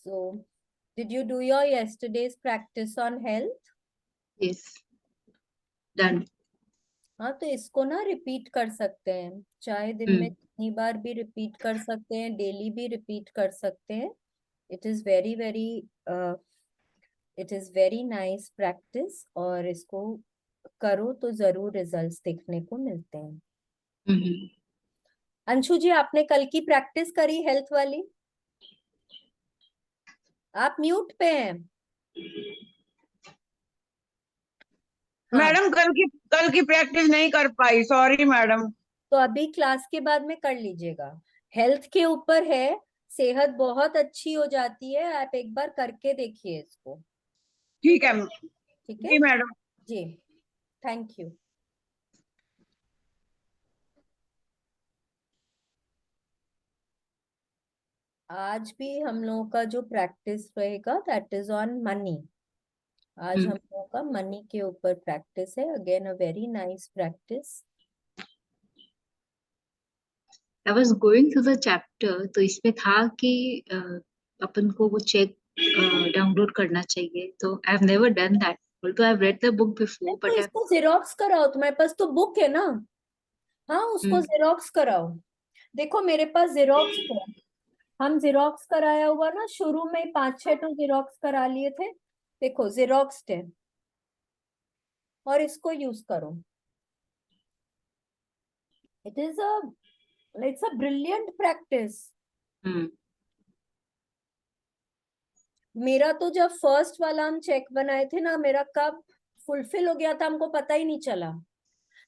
So, did you do your yesterday's practice on health? Yes. Done. हाँ, तो इसको ना रिपीट कर सकते हैं, चाहे दिन में कितनी बार भी रिपीट कर सकते हैं, डेली भी रिपीट कर सकते हैं. It is very nice practice, और इसको करो तो जरूर रिजल्ट्स देखने को मिलते हैं. अंशु जी, आपने कल की प्रैक्टिस करी हेल्थ वाली? आप म्यूट पे हैं. हाँ, मैडम कल की प्रैक्टिस नहीं कर पाई, सॉरी मैडम. तो अभी क्लास के बाद में कर लीजिएगा. हेल्थ के ऊपर है, सेहत बहुत अच्छी हो जाती है. आप एक बार करके देखिए इसको. ठीक है. ठीक है जी मैडम. जी, थैंक यू. आज भी हम लोगों का जो प्रैक्टिस रहेगा दैट इज ऑन मनी. आज हम लोगों का मनी के ऊपर प्रैक्टिस है. Again a very nice practice. I was going through the chapter, तो इसमें था कि अपन को वो चेक डाउनलोड करना चाहिए. तो I have never done that. Although I have read the book before, तो but इसको जेरोक्स कराओ. तुम्हारे पास तो बुक है ना? हाँ, उसको जेरोक्स कराओ. देखो मेरे पास जेरोक्स है. हम जेरोक्स कराया हुआ ना, शुरू में 5-6 तो जेरोक्स करा लिए थे. देखो जेरोक्स है, और इसको यूज करो. It's a brilliant practice. मेरा तो जब फर्स्ट वाला हम चेक बनाए थे ना, मेरा कब फुलफिल हो गया था हमको पता ही नहीं चला.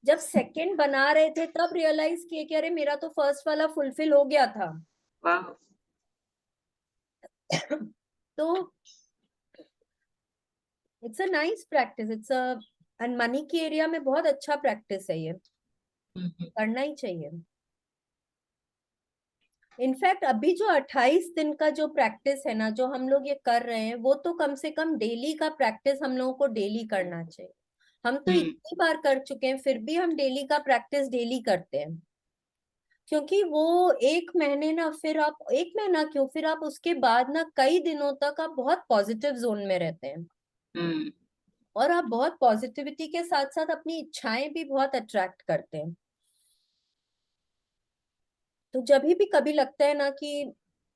जब सेकंड बना रहे थे तब रियलाइज किए कि अरे मेरा तो फर्स्ट वाला फुलफिल हो गया था. wow. तो it's a nice practice. And money की एरिया में बहुत अच्छा प्रैक्टिस है ये. करना ही चाहिए. इनफैक्ट अभी जो 28 दिन का जो प्रैक्टिस है ना, जो हम लोग ये कर रहे हैं, वो तो कम से कम डेली का प्रैक्टिस हम लोगों को डेली करना चाहिए. हम तो इतनी बार कर चुके हैं, फिर भी हम डेली का प्रैक्टिस डेली करते हैं. क्योंकि वो 1 महीने ना, फिर आप 1 महीना क्यों, फिर आप उसके बाद ना कई दिनों तक आप बहुत पॉजिटिव जोन में रहते हैं. और आप बहुत पॉजिटिविटी के साथ साथ अपनी इच्छाएं भी बहुत अट्रैक्ट करते हैं. तो जब भी कभी लगता है ना कि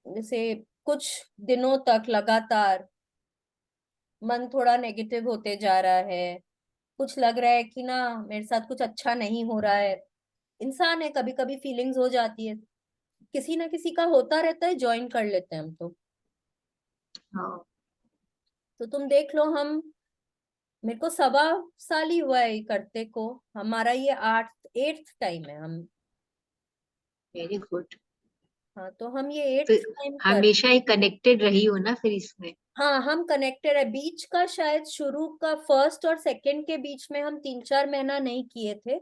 जैसे कुछ दिनों तक लगातार मन थोड़ा नेगेटिव होते जा रहा है, कुछ लग रहा है कि ना मेरे साथ कुछ अच्छा नहीं हो रहा है, इंसान है, कभी कभी फीलिंग्स हो जाती है. किसी ना किसी का होता रहता है, ज्वाइन कर लेते हैं हम तो. तो तुम देख लो, हम मेरे को 1.25 साल ही हुआ है करते को. हमारा ये 8th टाइम है. हम वेरी गुड. हाँ, तो हम ये 8th तो टाइम कर. हमेशा ही कनेक्टेड रही हो ना फिर इसमें. हाँ, हम कनेक्टेड है. बीच का शायद शुरू का फर्स्ट और सेकंड के बीच में हम 3-4 महीना नहीं किए थे.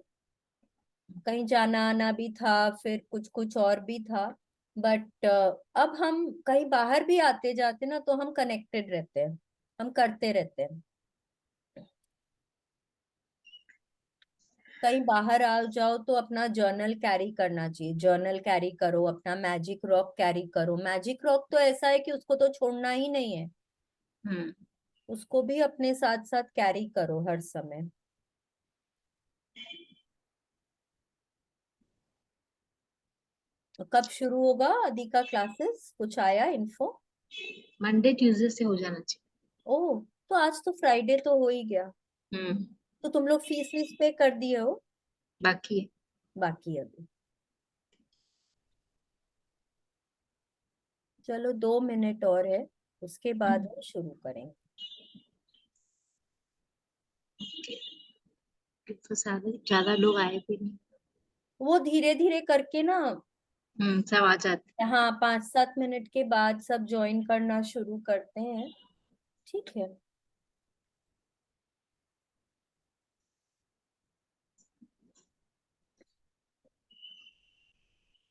कहीं जाना आना भी था, फिर कुछ कुछ और भी था. बट अब हम कहीं बाहर भी आते जाते ना, तो हम कनेक्टेड रहते हैं, हम करते रहते हैं. कहीं बाहर आ जाओ तो अपना जर्नल कैरी करना चाहिए. जर्नल कैरी करो, अपना मैजिक रॉक कैरी करो. मैजिक रॉक तो ऐसा है कि उसको तो छोड़ना ही नहीं है. उसको भी अपने साथ साथ कैरी करो हर समय. तो कब शुरू होगा आदि का क्लासेस, कुछ आया इन्फो? मंडे ट्यूसडे से हो जाना चाहिए. ओह, तो आज तो फ्राइडे तो हो ही गया. तो तुम लोग फीस वीस पे कर दिए हो? बाकी है. बाकी है अभी. चलो 2 मिनट और है, उसके बाद हम शुरू करेंगे. ज्यादा लोग आए भी नहीं. वो धीरे धीरे करके ना, सब आ जाते. हाँ, 5-7 मिनट के बाद सब ज्वाइन करना शुरू करते हैं. ठीक है.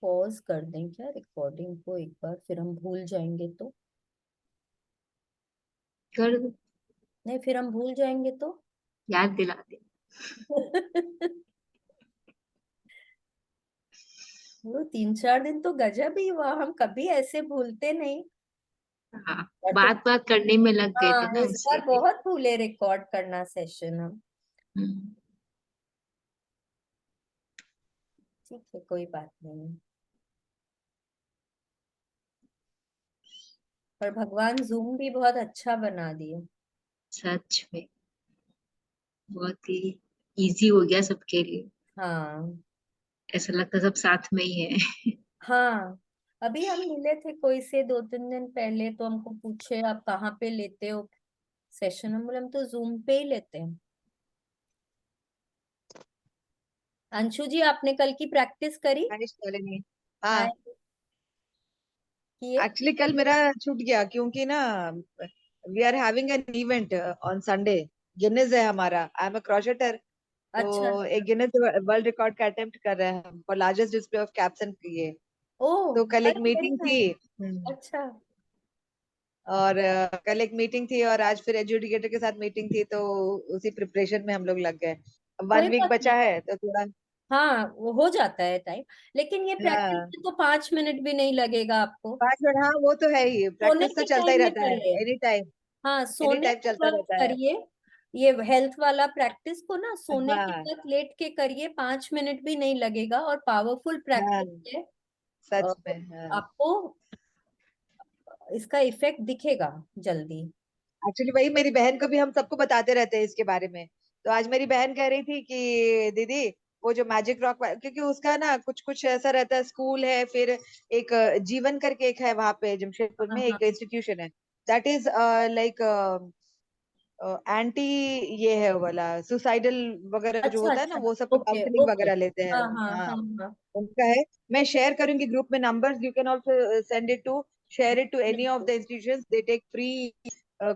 पॉज कर दें क्या रिकॉर्डिंग को एक बार, फिर हम भूल जाएंगे तो. कर दो. नहीं, फिर हम भूल जाएंगे तो. याद दिला दे. वो 3-4 दिन तो गजब ही हुआ, हम कभी ऐसे भूलते नहीं. हाँ, और तो बात करने में लग गए थे हाँ, ना इस उसके बार लिए। बहुत भूले रिकॉर्ड करना सेशन हम। हम्म, ठीक है, कोई बात नहीं। पर भगवान जूम भी बहुत अच्छा बना दिए। सच में बहुत ही इजी हो गया सबके लिए। हाँ ऐसा लगता सब साथ में ही है। हाँ। अभी हम मिले थे कोई से 2-3 दिन पहले, तो हमको पूछे आप कहाँ पे लेते हो सेशन। हम बोले हम तो जूम पे ही लेते हैं। अंशु जी, आपने कल की प्रैक्टिस करी? शालिनी, हाय, हाँ किए? एक्चुअली कल मेरा छूट गया क्योंकि ना we are having an event on Sunday. Guinness है हमारा, आई एम अ क्रॉचेटर। तो अच्छा। एक गिनेस वर्ल्ड रिकॉर्ड का अटेम्प्ट कर रहे हैं हम for largest display of caps and ये। ओ, तो कल एक अरे वेरी मीटिंग थी। नाइस। हम्म, अच्छा। और कल एक मीटिंग थी और आज फिर एजुकेटर के साथ मीटिंग थी, तो उसी प्रिपरेशन में हम लोग लग गए। कोई 1 वीक बात नहीं। बचा है तो थोड़ा। हाँ, वो हो जाता है टाइम। लेकिन ये प्रैक्टिस हाँ में तो 5 मिनट भी नहीं लगेगा आपको। 5 मिनट, हाँ वो तो है ही, सोने प्रैक्टिस तो के चलता ही टाइम में रहता है। करिए। एनी टाइम, हाँ, एनी सोने टाइम के चलता वक्त रहता है। करिए। ये हेल्थ वाला प्रैक्टिस को ना सोने के हाँ वक्त लेट के करिए, 5 मिनट भी नहीं लगेगा और पावरफुल हाँ प्रैक्टिस है। अ, सच में। हाँ आपको इसका इफेक्ट दिखेगा जल्दी। एक्चुअली वही मेरी बहन को भी हम सबको बताते रहते हैं इसके बारे में। तो आज मेरी बहन कह रही थी कि दीदी वो जो मैजिक रॉक, क्योंकि उसका ना कुछ कुछ ऐसा रहता है, स्कूल है, फिर एक जीवन करके एक है वहां पे जमशेदपुर हाँ में हाँ। एक इंस्टीट्यूशन है। दैट इज लाइक एंटी, ये है वाला सुसाइडल वगैरह जो अच्छा होता है ना, अच्छा। वो सब का ओके काउंसलिंग ओके। वगैरह लेते हैं। हाँ हाँ हाँ हाँ हाँ। उनका है। मैं शेयर करूंगी ग्रुप में numbers, you can also send it to, share it to any of the institutions. They take free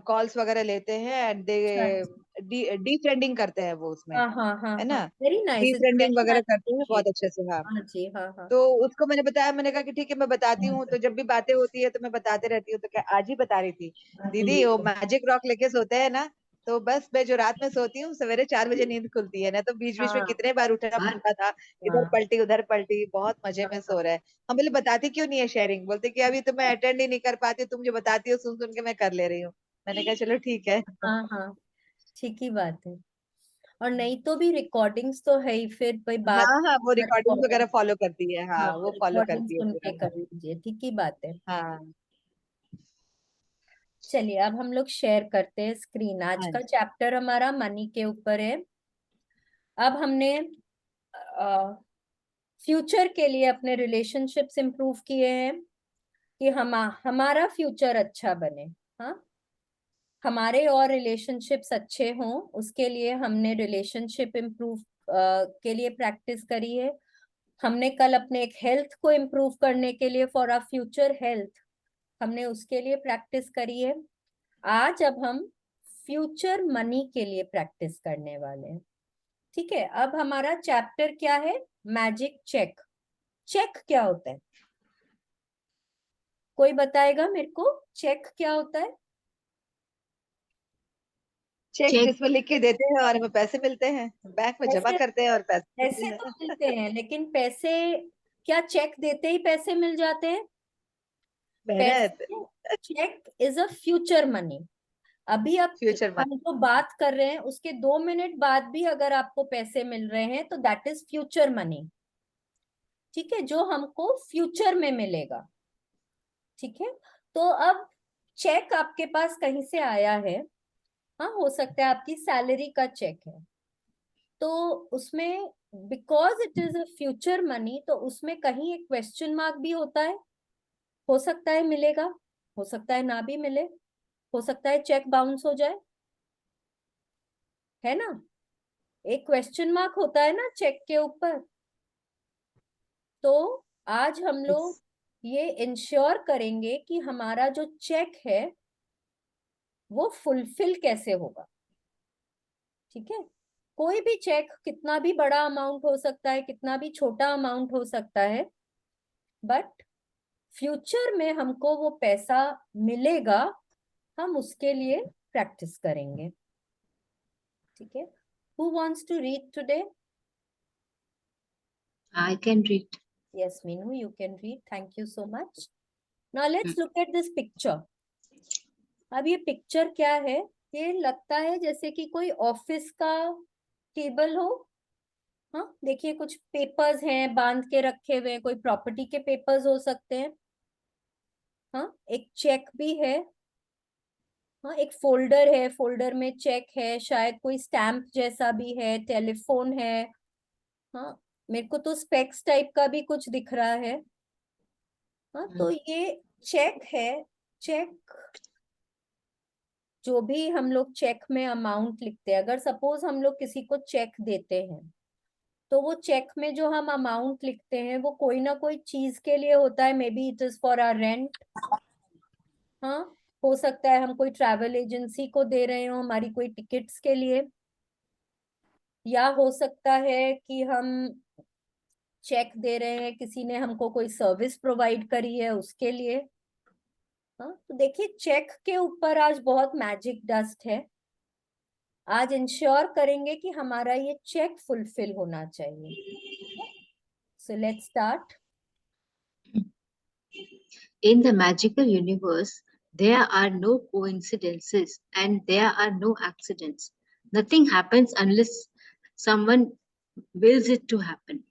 calls वगैरह लेते हैं एंड दे अच्छा अच्छा। डी फ्रेंडिंग करते हैं वो उसमें, हाँ हाँ हाँ है हाँ, ना। Very D nice, it's friending very वगैरह नाइस करते हैं बहुत अच्छे से। हाँ इनिशिएटिव। हाँ जी, हाँ हाँ। तो उसको मैंने बताया, मैंने कहा कि ठीक है मैं बताती हूँ, तो जब भी बातें होती है तो मैं बताते रहती हूँ। तो क्या आज ही बता रही थी, दीदी वो मैजिक रॉक लेके सोते हैं ना, तो बस मैं जो रात में सोती हूँ सवेरे 4 बजे नींद खुलती है ना, तो बीच बीच में हाँ कितने बार उठना पड़ता था, इधर हाँ पलटी उधर पलटी, बहुत मजे में हाँ सो रहे हैं। हम बोले बताती क्यों नहीं है शेयरिंग, बोलते कि अभी तो मैं अटेंड ही नहीं कर पाती, तुम जो बताती हो सुन सुन के मैं कर ले रही हूँ। मैंने कहा चलो ठीक है। हाँ हाँ, ठीक ही बात है। और नहीं तो भी रिकॉर्डिंग्स तो है ही, फिर भाई बात। हाँ हाँ वो रिकॉर्डिंग वगैरह रिकॉर्डिंग, फॉलो करती है, हाँ हाँ वो फॉलो रिकॉर्डिंग करती है सुन पूरा। के कर लीजिए, ठीक ही बात है। हाँ चलिए, अब हम लोग शेयर करते हैं स्क्रीन। आज हाँ का चैप्टर हमारा मनी के ऊपर है। अब हमने फ्यूचर के लिए अपने रिलेशनशिप्स इंप्रूव किए हैं कि हमारा फ्यूचर अच्छा बने। हाँ, हमारे और रिलेशनशिप्स अच्छे हों, उसके लिए हमने रिलेशनशिप इम्प्रूव के लिए प्रैक्टिस करी है। हमने कल अपने एक हेल्थ को इम्प्रूव करने के लिए, फॉर आवर फ्यूचर हेल्थ, हमने उसके लिए प्रैक्टिस करी है। आज अब हम फ्यूचर मनी के लिए प्रैक्टिस करने वाले हैं। ठीक है, अब हमारा चैप्टर क्या है? Magic check. चेक क्या होता है? कोई बताएगा मेरे को, चेक क्या होता है? Cheque cheque. जिसमें लिख के देते हैं और हमें पैसे मिलते हैं, बैंक में जमा पैसे, करते हैं और पैसे पैसे मिलते तो हैं। मिलते हैं, लेकिन पैसे क्या चेक देते ही पैसे मिल जाते हैं? मेहनत। पैसे, cheque is a future money. अभी आप, फ्यूचर हम मनी। जो बात कर रहे हैं उसके 2 मिनट बाद भी अगर आपको पैसे मिल रहे हैं तो दैट इज फ्यूचर मनी। ठीक है, जो हमको फ्यूचर में मिलेगा। ठीक है, तो अब चेक आपके पास कहीं से आया है। हाँ, हो सकता है आपकी सैलरी का चेक है, तो उसमें because it is a future money, तो उसमें कहीं एक क्वेश्चन मार्क भी होता है। हो सकता है मिलेगा, हो सकता है ना भी मिले, हो सकता है चेक बाउंस हो जाए, है ना। एक क्वेश्चन मार्क होता है ना चेक के ऊपर। तो आज हम लोग ये इंश्योर करेंगे कि हमारा जो चेक है वो फुलफिल कैसे होगा। ठीक है, कोई भी चेक कितना भी बड़ा अमाउंट हो सकता है, कितना भी छोटा अमाउंट हो सकता है, बट फ्यूचर में हमको वो पैसा मिलेगा, हम उसके लिए प्रैक्टिस करेंगे। ठीक है, who wants to read today? I can read. Yes, Meenu, you can read. Thank you so much. Now let's look at this picture. अब ये पिक्चर क्या है, ये लगता है जैसे कि कोई ऑफिस का टेबल हो। हाँ देखिए, कुछ पेपर्स हैं बांध के रखे हुए, कोई प्रॉपर्टी के पेपर्स हो सकते हैं। हाँ, एक चेक भी है। हाँ, एक फोल्डर है, फोल्डर में चेक है, शायद कोई स्टैम्प जैसा भी है, टेलीफोन है। हाँ, मेरे को तो स्पेक्स टाइप का भी कुछ दिख रहा है। हाँ, तो ये चेक है। चेक, जो भी हम लोग चेक में अमाउंट लिखते हैं, अगर सपोज हम लोग किसी को चेक देते हैं, तो वो चेक में जो हम अमाउंट लिखते हैं वो कोई ना कोई चीज के लिए होता है। Maybe it is for our rent. हाँ, हो सकता है हम कोई ट्रैवल एजेंसी को दे रहे हो हमारी कोई टिकट्स के लिए, या हो सकता है कि हम चेक दे रहे हैं किसी ने हमको कोई सर्विस प्रोवाइड करी है उसके लिए। हाँ, तो देखिए चेक के ऊपर आज बहुत मैजिक डस्ट है। आज इंश्योर करेंगे कि हमारा ये चेक फुलफिल होना चाहिए। So let's start. In the magical universe, there are no coincidences and there are no accidents. Nothing happens unless someone wills it to happen.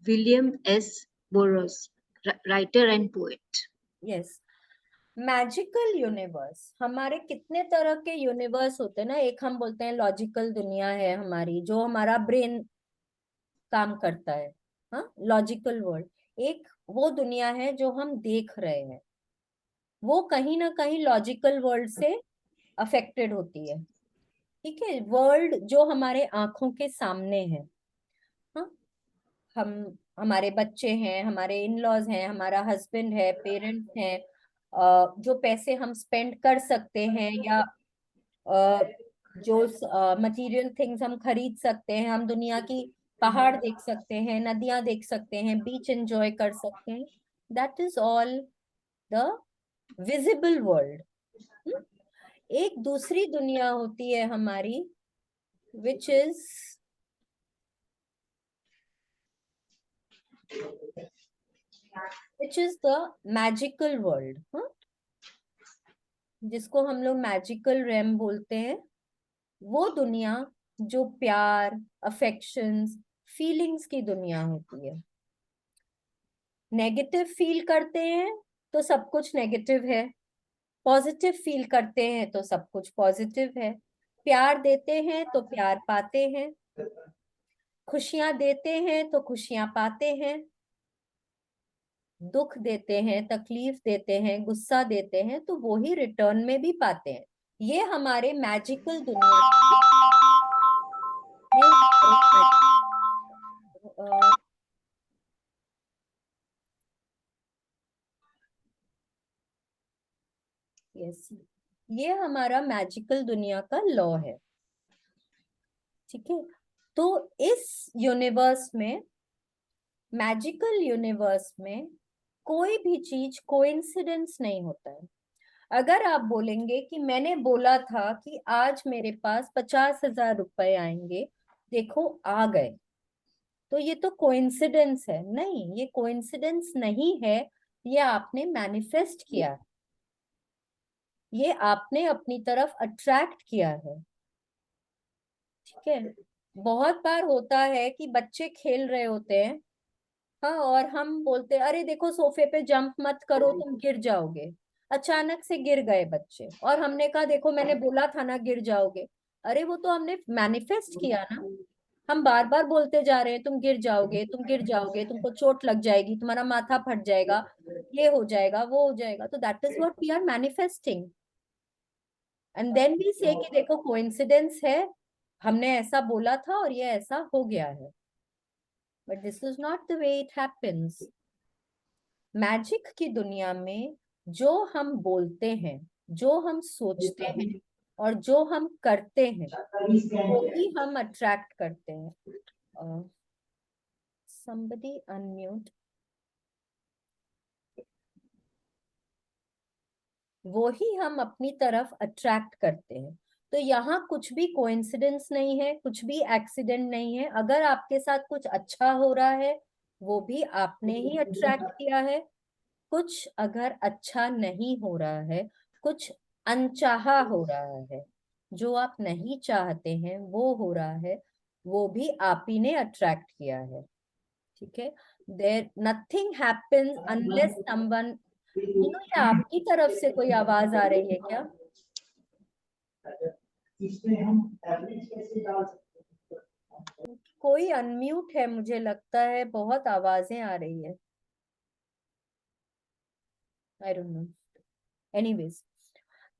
William S. Burroughs, writer and poet. Yes, magical universe, हमारे कितने तरह के universe होते हैं ना। एक हम बोलते हैं लॉजिकल दुनिया है हमारी, जो हमारा ब्रेन काम करता है। हाँ, लॉजिकल वर्ल्ड। एक वो दुनिया है जो हम देख रहे हैं, वो कहीं ना कहीं लॉजिकल वर्ल्ड से अफेक्टेड होती है। ठीक है, वर्ल्ड जो हमारे आंखों के सामने है। हाँ, हम, हमारे बच्चे हैं, हमारे इन लॉज हैं, हमारा हस्बैंड है, पेरेंट्स हैं, जो पैसे हम स्पेंड कर सकते हैं, या जो मटेरियल थिंग्स हम खरीद सकते हैं, हम दुनिया की पहाड़ देख सकते हैं, नदियां देख सकते हैं, बीच एंजॉय कर सकते हैं। That is all the visible world. एक दूसरी दुनिया होती है हमारी, which is the magical world, जिसको हम लोग मैजिकल रेम बोलते हैं। वो दुनिया जो प्यार, अफेक्शंस, फीलिंग्स की दुनिया होती है। नेगेटिव फील करते हैं तो सब कुछ नेगेटिव है, पॉजिटिव फील करते हैं तो सब कुछ पॉजिटिव है। प्यार देते हैं तो प्यार पाते हैं, खुशियां देते हैं तो खुशियां पाते हैं, दुख देते हैं, तकलीफ देते हैं, गुस्सा देते हैं तो वो ही रिटर्न में भी पाते हैं। ये हमारे मैजिकल दुनिया है। यस, ये हमारा मैजिकल दुनिया का लॉ है। ठीक है, तो इस यूनिवर्स में, मैजिकल यूनिवर्स में, कोई भी चीज कोइंसिडेंस नहीं होता है। अगर आप बोलेंगे कि मैंने बोला था कि आज मेरे पास 50,000 रुपए आएंगे, देखो आ गए, तो ये तो कोइंसिडेंस है? नहीं, ये कोइंसिडेंस नहीं है, ये आपने मैनिफेस्ट किया, ये आपने अपनी तरफ अट्रैक्ट किया है। ठीक है, बहुत बार होता है कि बच्चे खेल रहे होते हैं, हाँ, और हम बोलते हैं अरे देखो सोफे पे जंप मत करो तुम गिर जाओगे। अचानक से गिर गए बच्चे, और हमने कहा देखो मैंने बोला था ना गिर जाओगे। अरे वो तो हमने मैनिफेस्ट किया ना। हम बार बार बोलते जा रहे हैं तुम गिर जाओगे, तुम गिर जाओगे, तुमको चोट लग जाएगी, तुम्हारा माथा फट जाएगा, ये हो जाएगा, वो हो जाएगा। तो that is what we are manifesting, and then we say कि देखो कोइंसिडेंस है, हमने ऐसा बोला था और ये ऐसा हो गया है। But this is not the way it happens. Magic की दुनिया में जो हम बोलते हैं, जो हम सोचते हैं, और जो हम करते हैं, वो ही हम अट्रैक्ट करते हैं। somebody unmute। वो ही हम अपनी तरफ अट्रैक्ट करते हैं। तो यहाँ कुछ भी कोइंसिडेंस नहीं है, कुछ भी एक्सीडेंट नहीं है। अगर आपके साथ कुछ अच्छा हो रहा है, वो भी आपने ही अट्रैक्ट किया है। कुछ अगर अच्छा नहीं हो रहा है, कुछ अनचाहा हो रहा है, जो आप नहीं चाहते हैं वो हो रहा है, वो भी आप ही ने अट्रैक्ट किया है। ठीक है, there nothing happens unless someone, ये आपकी तरफ से कोई आवाज आ रही है क्या? इसमें हम एवरेज कैसे डाल सकते हैं? कोई अनम्यूट है, मुझे लगता है बहुत आवाजें आ रही है। I don't know, anyways,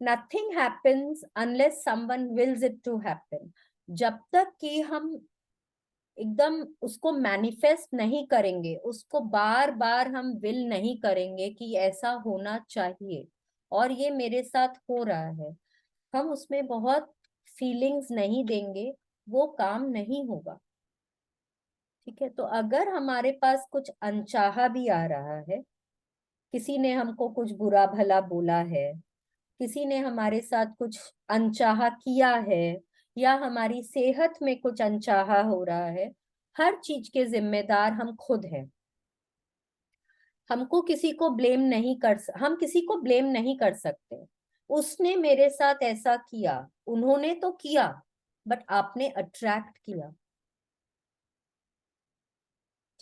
nothing happens unless someone wills it to happen. जब तक कि हम एकदम उसको मैनिफेस्ट नहीं करेंगे, उसको बार बार हम विल नहीं करेंगे कि ऐसा होना चाहिए और ये मेरे साथ हो रहा है, हम उसमें बहुत फीलिंग्स नहीं देंगे, वो काम नहीं होगा। ठीक है, तो अगर हमारे पास कुछ अनचाहा भी आ रहा है, किसी ने हमको कुछ बुरा भला बोला है, किसी ने हमारे साथ कुछ अनचाहा किया है, या हमारी सेहत में कुछ अनचाहा हो रहा है, हर चीज के जिम्मेदार हम खुद हैं। हमको किसी को ब्लेम नहीं कर हम किसी को ब्लेम नहीं कर सकते। उसने मेरे साथ ऐसा किया, उन्होंने तो किया, बट आपने अट्रैक्ट किया।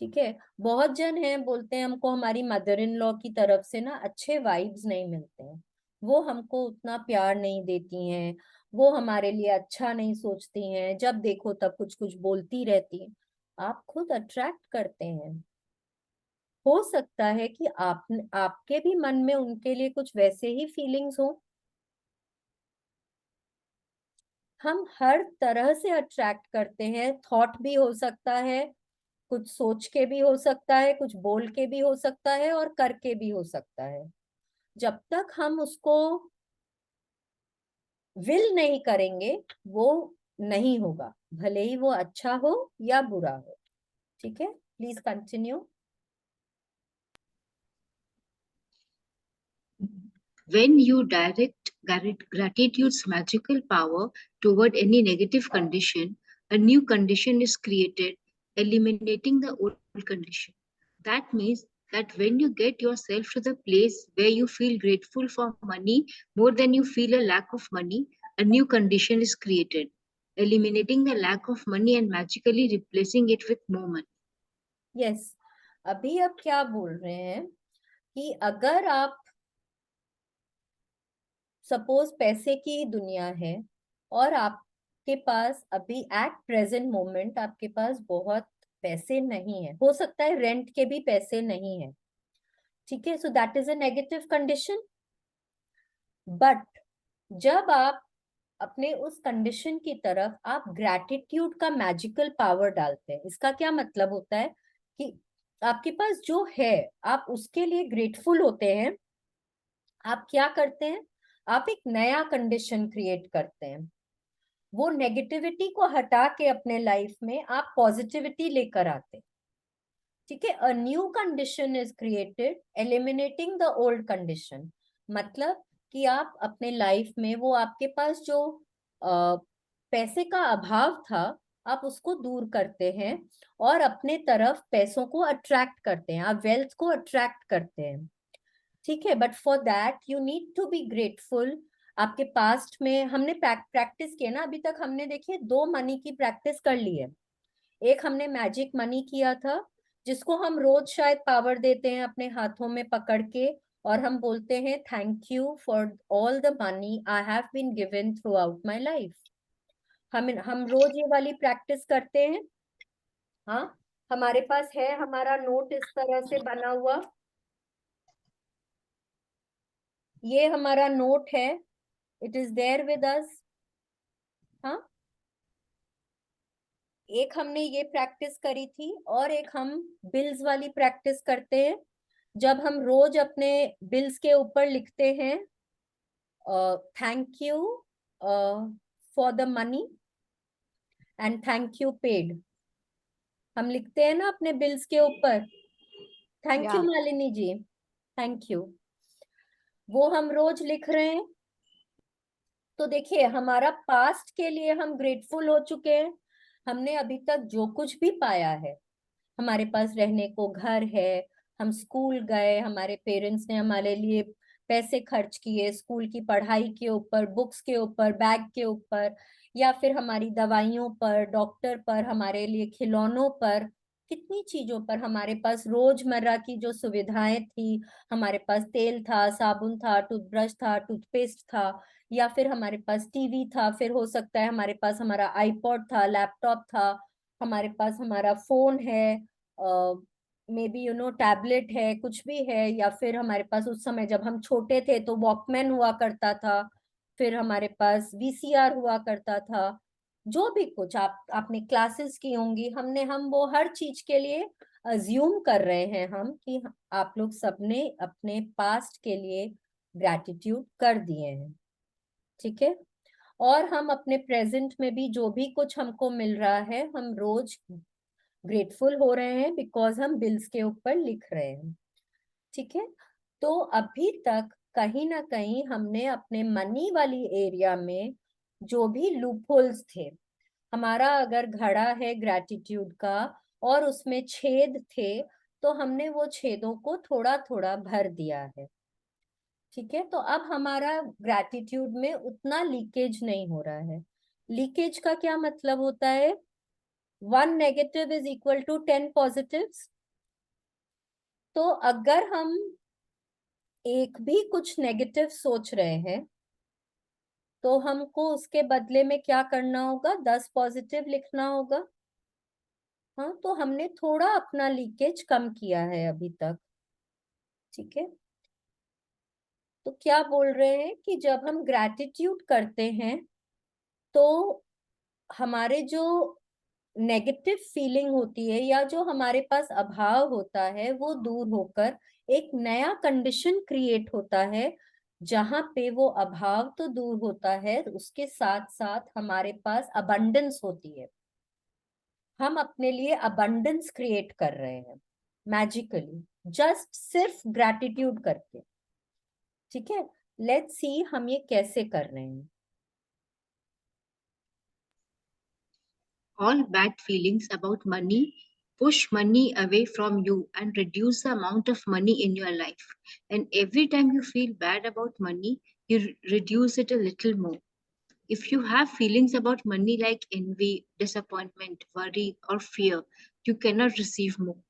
ठीक है, बहुत जन हैं बोलते हैं हमको हमारी मदर इन लॉ की तरफ से ना अच्छे वाइब्स नहीं मिलते हैं, वो हमको उतना प्यार नहीं देती हैं, वो हमारे लिए अच्छा नहीं सोचती हैं, जब देखो तब कुछ कुछ बोलती रहती हैं। आप खुद अट्रैक्ट करते हैं। हो सकता है कि आपके भी मन में उनके लिए कुछ वैसे ही फीलिंग्स हो। हम हर तरह से अट्रैक्ट करते हैं, थॉट भी हो सकता है, कुछ सोच के भी हो सकता है, कुछ बोल के भी हो सकता है, और करके भी हो सकता है। जब तक हम उसको विल नहीं करेंगे, वो नहीं होगा, भले ही वो अच्छा हो या बुरा हो। ठीक है, please continue. When you direct gratitude's magical power toward any negative condition, a new condition is created, eliminating the old condition. That means that when you get yourself to the place where you feel grateful for money more than you feel a lack of money, a new condition is created, eliminating the lack of money and magically replacing it with more money. Yes, अभी आप क्या बोल रहे हैं कि अगर आप suppose पैसे की दुनिया है और आपके पास अभी एट प्रेजेंट मोमेंट आपके पास बहुत पैसे नहीं है, हो सकता है रेंट के भी पैसे नहीं है। ठीक है, so that is a negative condition. But जब आप अपने उस कंडीशन की तरफ आप ग्रैटिट्यूड का मैजिकल पावर डालते हैं, इसका क्या मतलब होता है कि आपके पास जो है आप उसके लिए ग्रेटफुल होते हैं। आप क्या करते हैं, आप एक नया कंडीशन क्रिएट करते हैं, वो नेगेटिविटी को हटा के अपने लाइफ में आप पॉजिटिविटी लेकर आते हैं। ठीक है, a new condition is created eliminating the old condition. मतलब कि आप अपने लाइफ में वो आपके पास जो पैसे का अभाव था, आप उसको दूर करते हैं और अपने तरफ पैसों को अट्रैक्ट करते हैं, आप वेल्थ को अट्रैक्ट करते हैं। ठीक है, but for that you need to be grateful. आपके पास्ट में हमने प्रैक्टिस किया ना, अभी तक हमने देखिए 2 मनी की प्रैक्टिस कर ली है। एक हमने मैजिक मनी किया था, जिसको हम रोज शायद पावर देते हैं अपने हाथों में पकड़ के, और हम बोलते हैं thank you for all the money I have been given throughout my life. हम रोज ये वाली प्रैक्टिस करते हैं। हाँ, हमारे पास है हमारा नोट इस तरह से बना हुआ, ये हमारा नोट है, it is there with us. हाँ, एक हमने ये प्रैक्टिस करी थी, और एक हम बिल्स वाली प्रैक्टिस करते हैं, जब हम रोज अपने बिल्स के ऊपर लिखते हैं thank you for the money and thank you paid. हम लिखते हैं ना अपने बिल्स के ऊपर, thank you Yeah. Malini ji, thank you, वो हम रोज लिख रहे हैं। तो देखिए, हमारा पास्ट के लिए हम ग्रेटफुल हो चुके हैं, हमने अभी तक जो कुछ भी पाया है, हमारे पास रहने को घर है, हम स्कूल गए, हमारे पेरेंट्स ने हमारे लिए पैसे खर्च किए स्कूल की पढ़ाई के ऊपर, बुक्स के ऊपर, बैग के ऊपर, या फिर हमारी दवाइयों पर, डॉक्टर पर, हमारे लिए खिलौनों पर, कितनी चीजों पर। हमारे पास रोजमर्रा की जो सुविधाएं थी, हमारे पास तेल था, साबुन था, टूथब्रश था, टूथपेस्ट था, या फिर हमारे पास टीवी था, फिर हो सकता है हमारे पास हमारा आईपॉड था, लैपटॉप था, हमारे पास हमारा फोन है, मे बी टैबलेट है, कुछ भी है, या फिर हमारे पास उस समय जब हम छोटे थे तो वॉकमैन हुआ करता था, फिर हमारे पास वीसीआर हुआ करता था। जो भी कुछ आपने क्लासेस की होंगी, हम वो हर चीज के लिए अज्यूम कर रहे हैं हम कि आप लोग सबने अपने पास्ट के लिए ग्रैटिट्यूड कर दिए हैं, ठीक है। और हम अपने प्रेजेंट में भी जो भी कुछ हमको मिल रहा है, हम रोज ग्रेटफुल हो रहे हैं बिकॉज हम बिल्स के ऊपर लिख रहे हैं, ठीक है। तो अभी तक कहीं ना कहीं हमने अपने मनी वाली एरिया में जो भी लूपहोल्स थे, हमारा अगर घड़ा है ग्रैटिट्यूड का और उसमें छेद थे, तो हमने वो छेदों को थोड़ा थोड़ा भर दिया है, ठीक है। तो अब हमारा ग्रैटिट्यूड में उतना लीकेज नहीं हो रहा है। लीकेज का क्या मतलब होता है? 1 negative is equal to 10 positives. तो अगर हम एक भी कुछ नेगेटिव सोच रहे हैं, तो हमको उसके बदले में क्या करना होगा? 10 पॉजिटिव लिखना होगा। हाँ, तो हमने थोड़ा अपना लीकेज कम किया है अभी तक, ठीक है। तो क्या बोल रहे हैं कि जब हम ग्रैटिट्यूड करते हैं तो हमारे जो नेगेटिव फीलिंग होती है या जो हमारे पास अभाव होता है, वो दूर होकर एक नया कंडीशन क्रिएट होता है, जहां पे वो अभाव तो दूर होता है, उसके साथ साथ हमारे पास अबंडेंस होती है। हम अपने लिए अबंडेंस क्रिएट कर रहे हैं मैजिकली, जस्ट सिर्फ ग्रैटिट्यूड करके, ठीक है। लेट्स सी हम ये कैसे कर रहे हैं। All bad feelings about money push money away from you and reduce the amount of money in your life. And every time you feel bad about money, you reduce it a little more. If you have feelings about money like envy, disappointment, worry, or fear, you cannot receive more.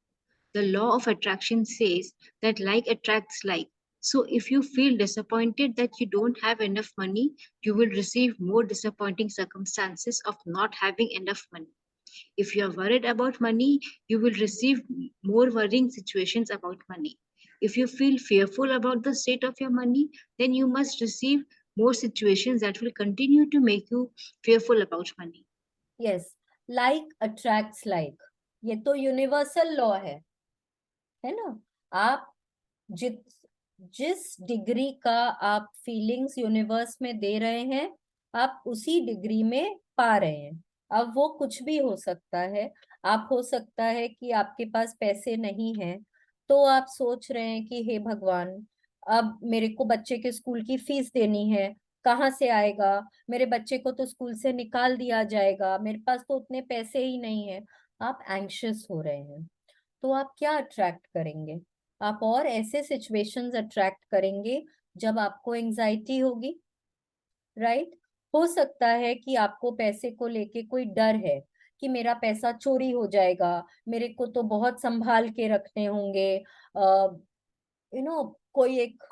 The law of attraction says that like attracts like. So if you feel disappointed that you don't have enough money, you will receive more disappointing circumstances of not having enough money. If you are worried about money, you will receive more worrying situations about money. If you feel fearful about the state of your money, then you must receive more situations that will continue to make you fearful about money. Yes, like attracts like, ये तो universal law है ना। आप जिस degree का आप feelings universe में दे रहे हैं, आप उसी डिग्री में पा रहे हैं। अब वो कुछ भी हो सकता है। आप हो सकता है कि आपके पास पैसे नहीं हैं, तो आप सोच रहे हैं कि हे भगवान, अब मेरे को बच्चे के स्कूल की फीस देनी है, कहाँ से आएगा? मेरे बच्चे को तो स्कूल से निकाल दिया जाएगा, मेरे पास तो उतने पैसे ही नहीं है। आप एंग्शियस हो रहे हैं, तो आप क्या अट्रैक्ट करेंगे? आप और ऐसे सिचुएशंस अट्रैक्ट करेंगे जब आपको एंजाइटी होगी, राइट। हो सकता है कि आपको पैसे को लेके कोई डर है कि मेरा पैसा चोरी हो जाएगा, मेरे को तो बहुत संभाल के रखने होंगे। कोई एक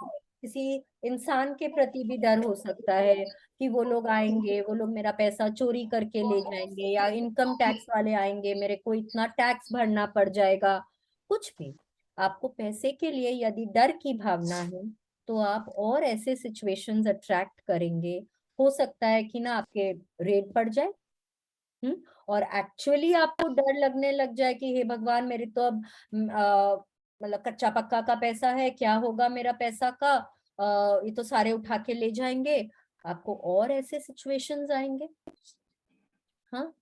किसी इंसान के प्रति भी डर हो सकता है कि वो लोग आएंगे, वो लोग मेरा पैसा चोरी करके ले जाएंगे, या इनकम टैक्स वाले आएंगे, मेरे को इतना टैक्स भरना पड़ जाएगा। कुछ भी, आपको पैसे के लिए यदि डर की भावना है, तो आप और ऐसे सिचुएशंस अट्रैक्ट करेंगे। हो सकता है कि ना आपके रेट बढ़ जाए, और एक्चुअली आपको डर लगने लग जाए कि हे भगवान, मेरे तो अब मतलब कच्चा पक्का का पैसा है, क्या होगा मेरा पैसा का, ये तो सारे उठा के ले जाएंगे। आपको और ऐसे सिचुएशंस आएंगे। हाँ,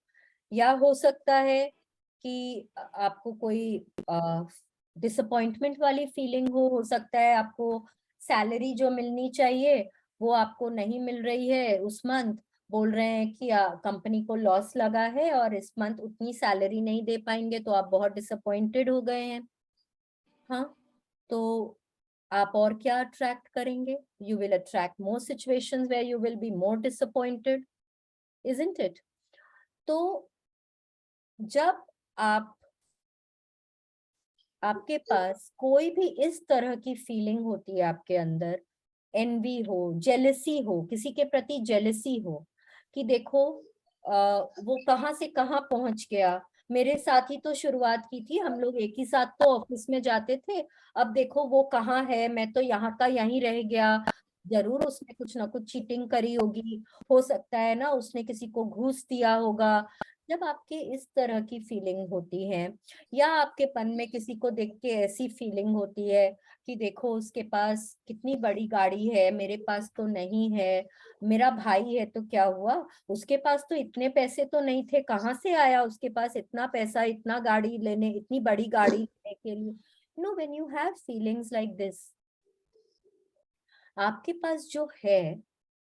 या हो सकता है कि आपको कोई डिसअपॉइंटमेंट वाली फीलिंग हो सकता है आपको सैलरी जो मिलनी चाहिए वो आपको नहीं मिल रही है उस मंथ। बोल रहे हैं कि कंपनी को लॉस लगा है और इस मंथ उतनी सैलरी नहीं दे पाएंगे, तो आप बहुत डिसअपॉइंटेड हो गए हैं। हाँ, तो आप और क्या अट्रैक्ट करेंगे? You will attract more situations where you will be more disappointed, isn't it? तो जब आपके पास कोई भी इस तरह की फीलिंग होती है आपके अंदर, एनवी हो, जेलसी हो, किसी के प्रति जेलसी हो कि देखो वो कहाँ से कहाँ पहुंच गया, मेरे साथ ही तो शुरुआत की थी, हम लोग एक ही साथ तो ऑफिस में जाते थे, अब देखो वो कहाँ है, मैं तो यहाँ का यहीं रह गया, जरूर उसने कुछ ना कुछ चीटिंग करी होगी, हो सकता है ना उसने किसी को घूस दिया होगा। जब आपके इस तरह की फीलिंग होती है, या आपके मन में किसी को देख के ऐसी फीलिंग होती है कि देखो उसके पास कितनी बड़ी गाड़ी है, मेरे पास तो नहीं है, मेरा भाई है तो क्या हुआ, उसके पास तो इतने पैसे तो नहीं थे, कहाँ से आया उसके पास इतना पैसा, इतना गाड़ी लेने, इतनी बड़ी गाड़ी लेने के लिए। No, when you have feelings like this, आपके पास जो है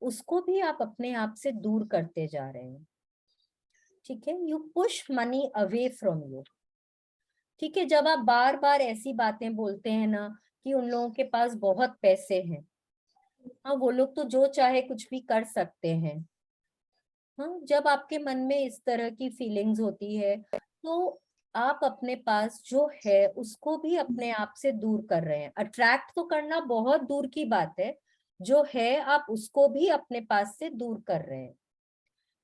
उसको भी आप अपने आप से दूर करते जा रहे हैं। ठीक है, you push money away from you. ठीक है, जब आप बार बार ऐसी बातें बोलते हैं ना कि उन लोगों के पास बहुत पैसे हैं, हाँ वो लोग तो जो चाहे कुछ भी कर सकते हैं, हाँ जब आपके मन में इस तरह की फीलिंग्स होती है तो आप अपने पास जो है उसको भी अपने आप से दूर कर रहे हैं। अट्रैक्ट तो करना बहुत दूर की बात है, जो है आप उसको भी अपने पास से दूर कर रहे हैं।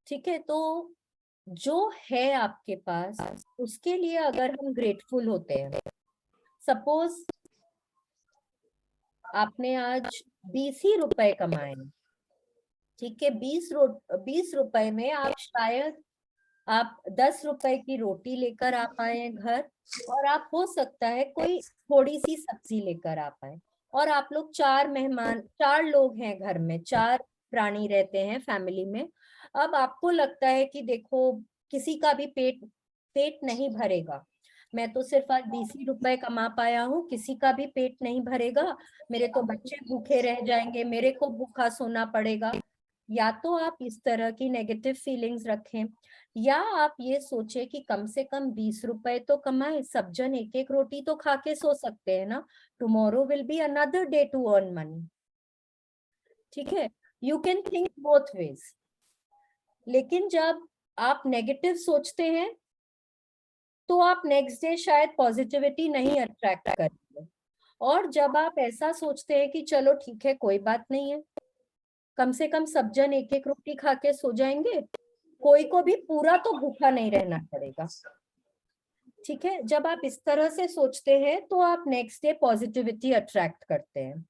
ठीक है, तो जो है आपके पास उसके लिए अगर हम ग्रेटफुल होते हैं, सपोज आपने आज 20 ही रुपए कमाए, ठीक है, 20 रुपए में आप शायद आप 10 रुपए की रोटी लेकर आ पाए घर, और आप हो सकता है कोई थोड़ी सी सब्जी लेकर आ पाए, और आप लोग 4 लोग हैं घर में, 4 प्राणी रहते हैं फैमिली में। अब आपको लगता है कि देखो किसी का भी पेट नहीं भरेगा, मैं तो सिर्फ आज 20 ही रुपए कमा पाया हूँ, किसी का भी पेट नहीं भरेगा, मेरे तो बच्चे भूखे रह जाएंगे, मेरे को भूखा सोना पड़ेगा। या तो आप इस तरह की नेगेटिव फीलिंग्स रखें, या आप ये सोचे कि कम से कम 20 रुपए तो कमाए, सब जन एक एक रोटी तो खा के सो सकते हैं ना, tomorrow will be another day to earn money. ठीक है, you can think both ways. लेकिन जब आप नेगेटिव सोचते हैं तो आप नेक्स्ट डे शायद पॉजिटिविटी नहीं अट्रैक्ट करेंगे, और जब आप ऐसा सोचते हैं कि चलो ठीक है कोई बात नहीं है, कम से कम सब जन एक एक रोटी खा के सो जाएंगे, कोई को भी पूरा तो भूखा नहीं रहना पड़ेगा। ठीक है, जब आप इस तरह से सोचते हैं तो आप नेक्स्ट डे पॉजिटिविटी अट्रैक्ट करते हैं।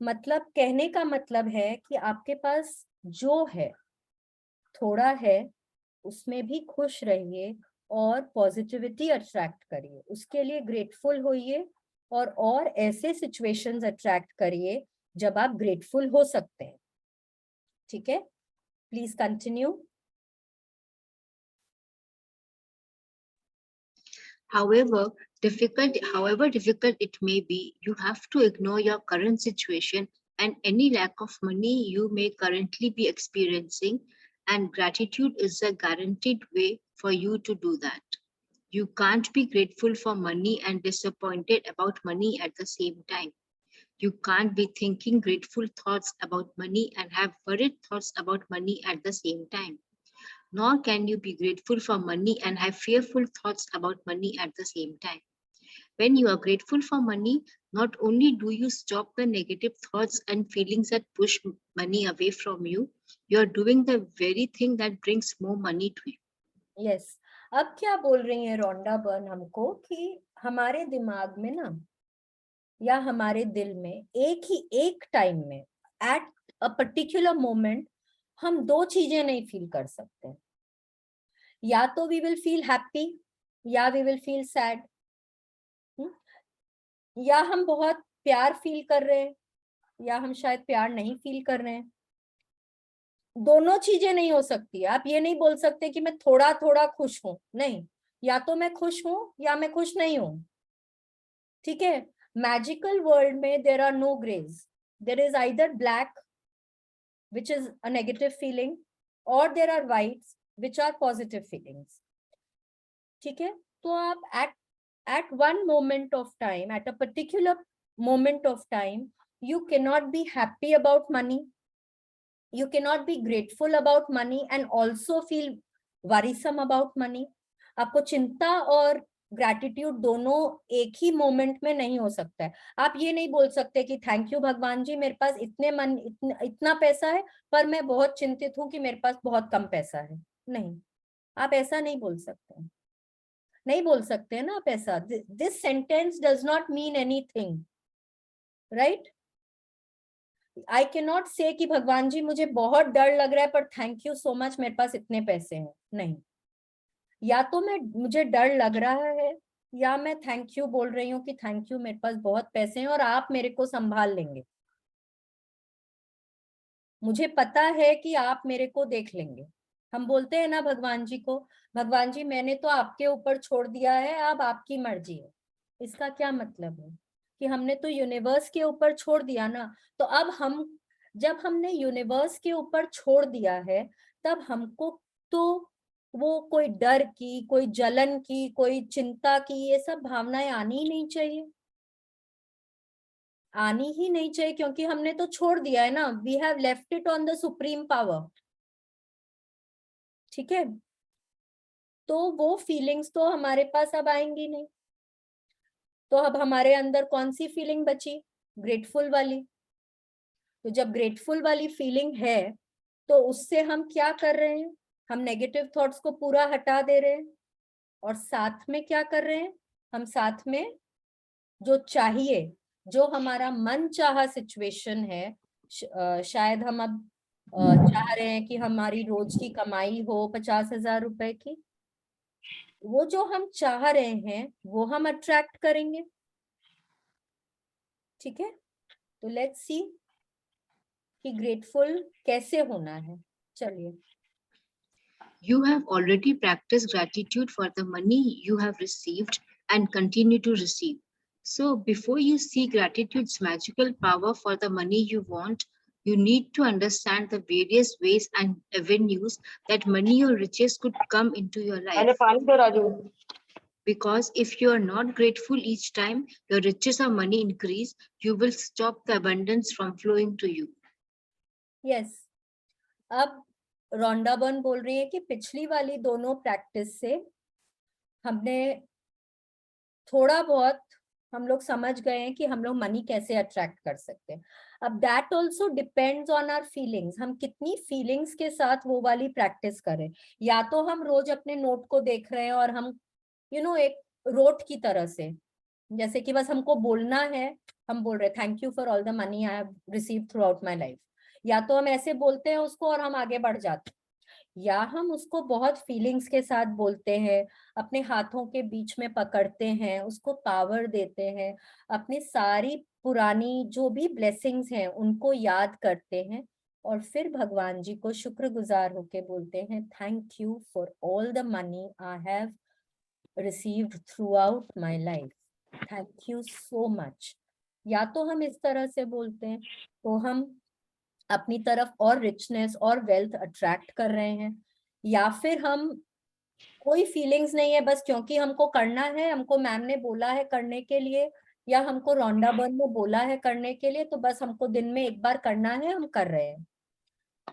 मतलब कहने का मतलब है कि आपके पास जो है थोड़ा है, उसमें भी खुश रहिए और पॉजिटिविटी अट्रैक्ट करिए, उसके लिए ग्रेटफुल होइए, और ऐसे सिचुएशंस अट्रैक्ट करिए जब आप ग्रेटफुल हो सकते हैं। ठीक है, please continue. However difficult it may be, you have to ignore your current situation and any lack of money you may currently be experiencing, and gratitude is a guaranteed way for you to do that. You can't be grateful for money and disappointed about money at the same time. You can't be thinking grateful thoughts about money and have worried thoughts about money at the same time. Nor can you be grateful for money and have fearful thoughts about money at the same time. When you are grateful for money, not only do you stop the negative thoughts and feelings that push money away from you, you are doing the very thing that brings more money to you. Yes. अब क्या बोल रही है Rhonda Byrne हमको कि हमारे दिमाग में ना, या हमारे दिल में एक टाइम में, एट अ पर्टिकुलर मोमेंट, हम 2 चीजें नहीं फील कर सकते, या तो वी विल फील हैप्पी या वी विल फील सैड, या हम बहुत प्यार फील कर रहे हैं या हम शायद प्यार नहीं फील कर रहे हैं। दोनों चीजें नहीं हो सकती। आप ये नहीं बोल सकते कि मैं थोड़ा थोड़ा खुश हूं, नहीं, या तो मैं खुश हूं या मैं खुश नहीं हूं। ठीक है, मैजिकल वर्ल्ड में there are no greys, there is either black which is a negative feeling, or there are whites which are positive feelings. ठीक है, तो आप at one moment of time, at a particular moment of time, you cannot be happy about money, you cannot be grateful about money and also feel worrisome about money. आपको चिंता और gratitude दोनों एक ही moment में नहीं हो सकता है। आप ये नहीं बोल सकते कि थैंक यू भगवान जी, मेरे पास इतना पैसा है, पर मैं बहुत चिंतित हूं कि मेरे पास बहुत कम पैसा है। नहीं, आप ऐसा नहीं बोल सकते, नहीं बोल सकते हैं ना आप ऐसा। This sentence does not mean anything, right? I can not से कि भगवान जी मुझे बहुत डर लग रहा है पर थैंक यू सो मच मेरे पास इतने पैसे हैं। नहीं, या तो मुझे डर लग रहा है या मैं थैंक यू बोल रही हूँ कि थैंक यू मेरे पास बहुत पैसे हैं और आप मेरे को संभाल लेंगे, मुझे पता है कि आप मेरे को देख लेंगे। हम बोलते हैं ना भगवान जी को, भगवान जी मैंने तो आपके ऊपर छोड़ दिया है, अब आपकी मर्जी है। इसका क्या मतलब है कि हमने तो यूनिवर्स के ऊपर छोड़ दिया ना। तो अब जब हमने यूनिवर्स के ऊपर छोड़ दिया है, तब हमको तो वो कोई डर की, कोई जलन की, कोई चिंता की, ये सब भावनाएं आनी ही नहीं चाहिए, आनी ही नहीं चाहिए, क्योंकि हमने तो छोड़ दिया है ना। We have left it on the supreme power. ठीक है, तो वो फीलिंग्स तो हमारे पास अब आएंगी नहीं। तो अब हमारे अंदर कौन सी फीलिंग बची? ग्रेटफुल वाली। तो जब ग्रेटफुल वाली फीलिंग है, तो उससे हम क्या कर रहे हैं? हम नेगेटिव थॉट्स को पूरा हटा दे रहे हैं, और साथ में क्या कर रहे हैं? हम साथ में जो चाहिए, जो हमारा मन चाहा सिचुएशन है, शायद हम अब चाह रहे हैं कि हमारी रोज की कमाई हो 50,000 रुपए की, वो जो हम चाह रहे हैं वो हम अट्रैक्ट करेंगे। ठीक है, तो लेट्स सी कि ग्रेटफुल कैसे होना है। चलिए। You have already practiced gratitude for the money you have received and continue to receive. So, before you see gratitude's magical power for the money you want, you need to understand the various ways and avenues that money or riches could come into your life. Because if you are not grateful each time your riches or money increase, you will stop the abundance from flowing to you. Yes. अब Rhonda Byrne बोल रही है कि पिछली वाली दोनों practice से हमने थोड़ा बहुत हम लोग समझ गए हैं कि हम लोग मनी कैसे अट्रैक्ट कर सकते हैं। अब that also depends on our feelings, हम कितनी फीलिंग्स के साथ वो वाली प्रैक्टिस करें। या तो हम रोज अपने नोट को देख रहे हैं और हम एक रोट की तरह से, जैसे कि बस हमको बोलना है, हम बोल रहे thank you for all the money I have received through out my life, या तो हम ऐसे बोलते हैं उसको और हम आगे बढ़ जाते हैं, या हम उसको बहुत फीलिंग्स के साथ बोलते हैं, अपने हाथों के बीच में पकड़ते हैं, उसको पावर देते हैं, अपनी सारी पुरानी जो भी ब्लेसिंग्स हैं उनको याद करते हैं, और फिर भगवान जी को शुक्रगुजार होके बोलते हैं thank you for all the money I have received through out my life, thank you so much. या तो हम इस तरह से बोलते हैं तो हम अपनी तरफ और रिचनेस और वेल्थ अट्रैक्ट कर रहे हैं, या फिर हम कोई फीलिंग्स नहीं है, बस क्योंकि हमको करना है, हमको मैम ने बोला है करने के लिए, या हमको रोंडा बर्न ने बोला है करने के लिए, तो बस हमको दिन में एक बार करना है, हम कर रहे हैं।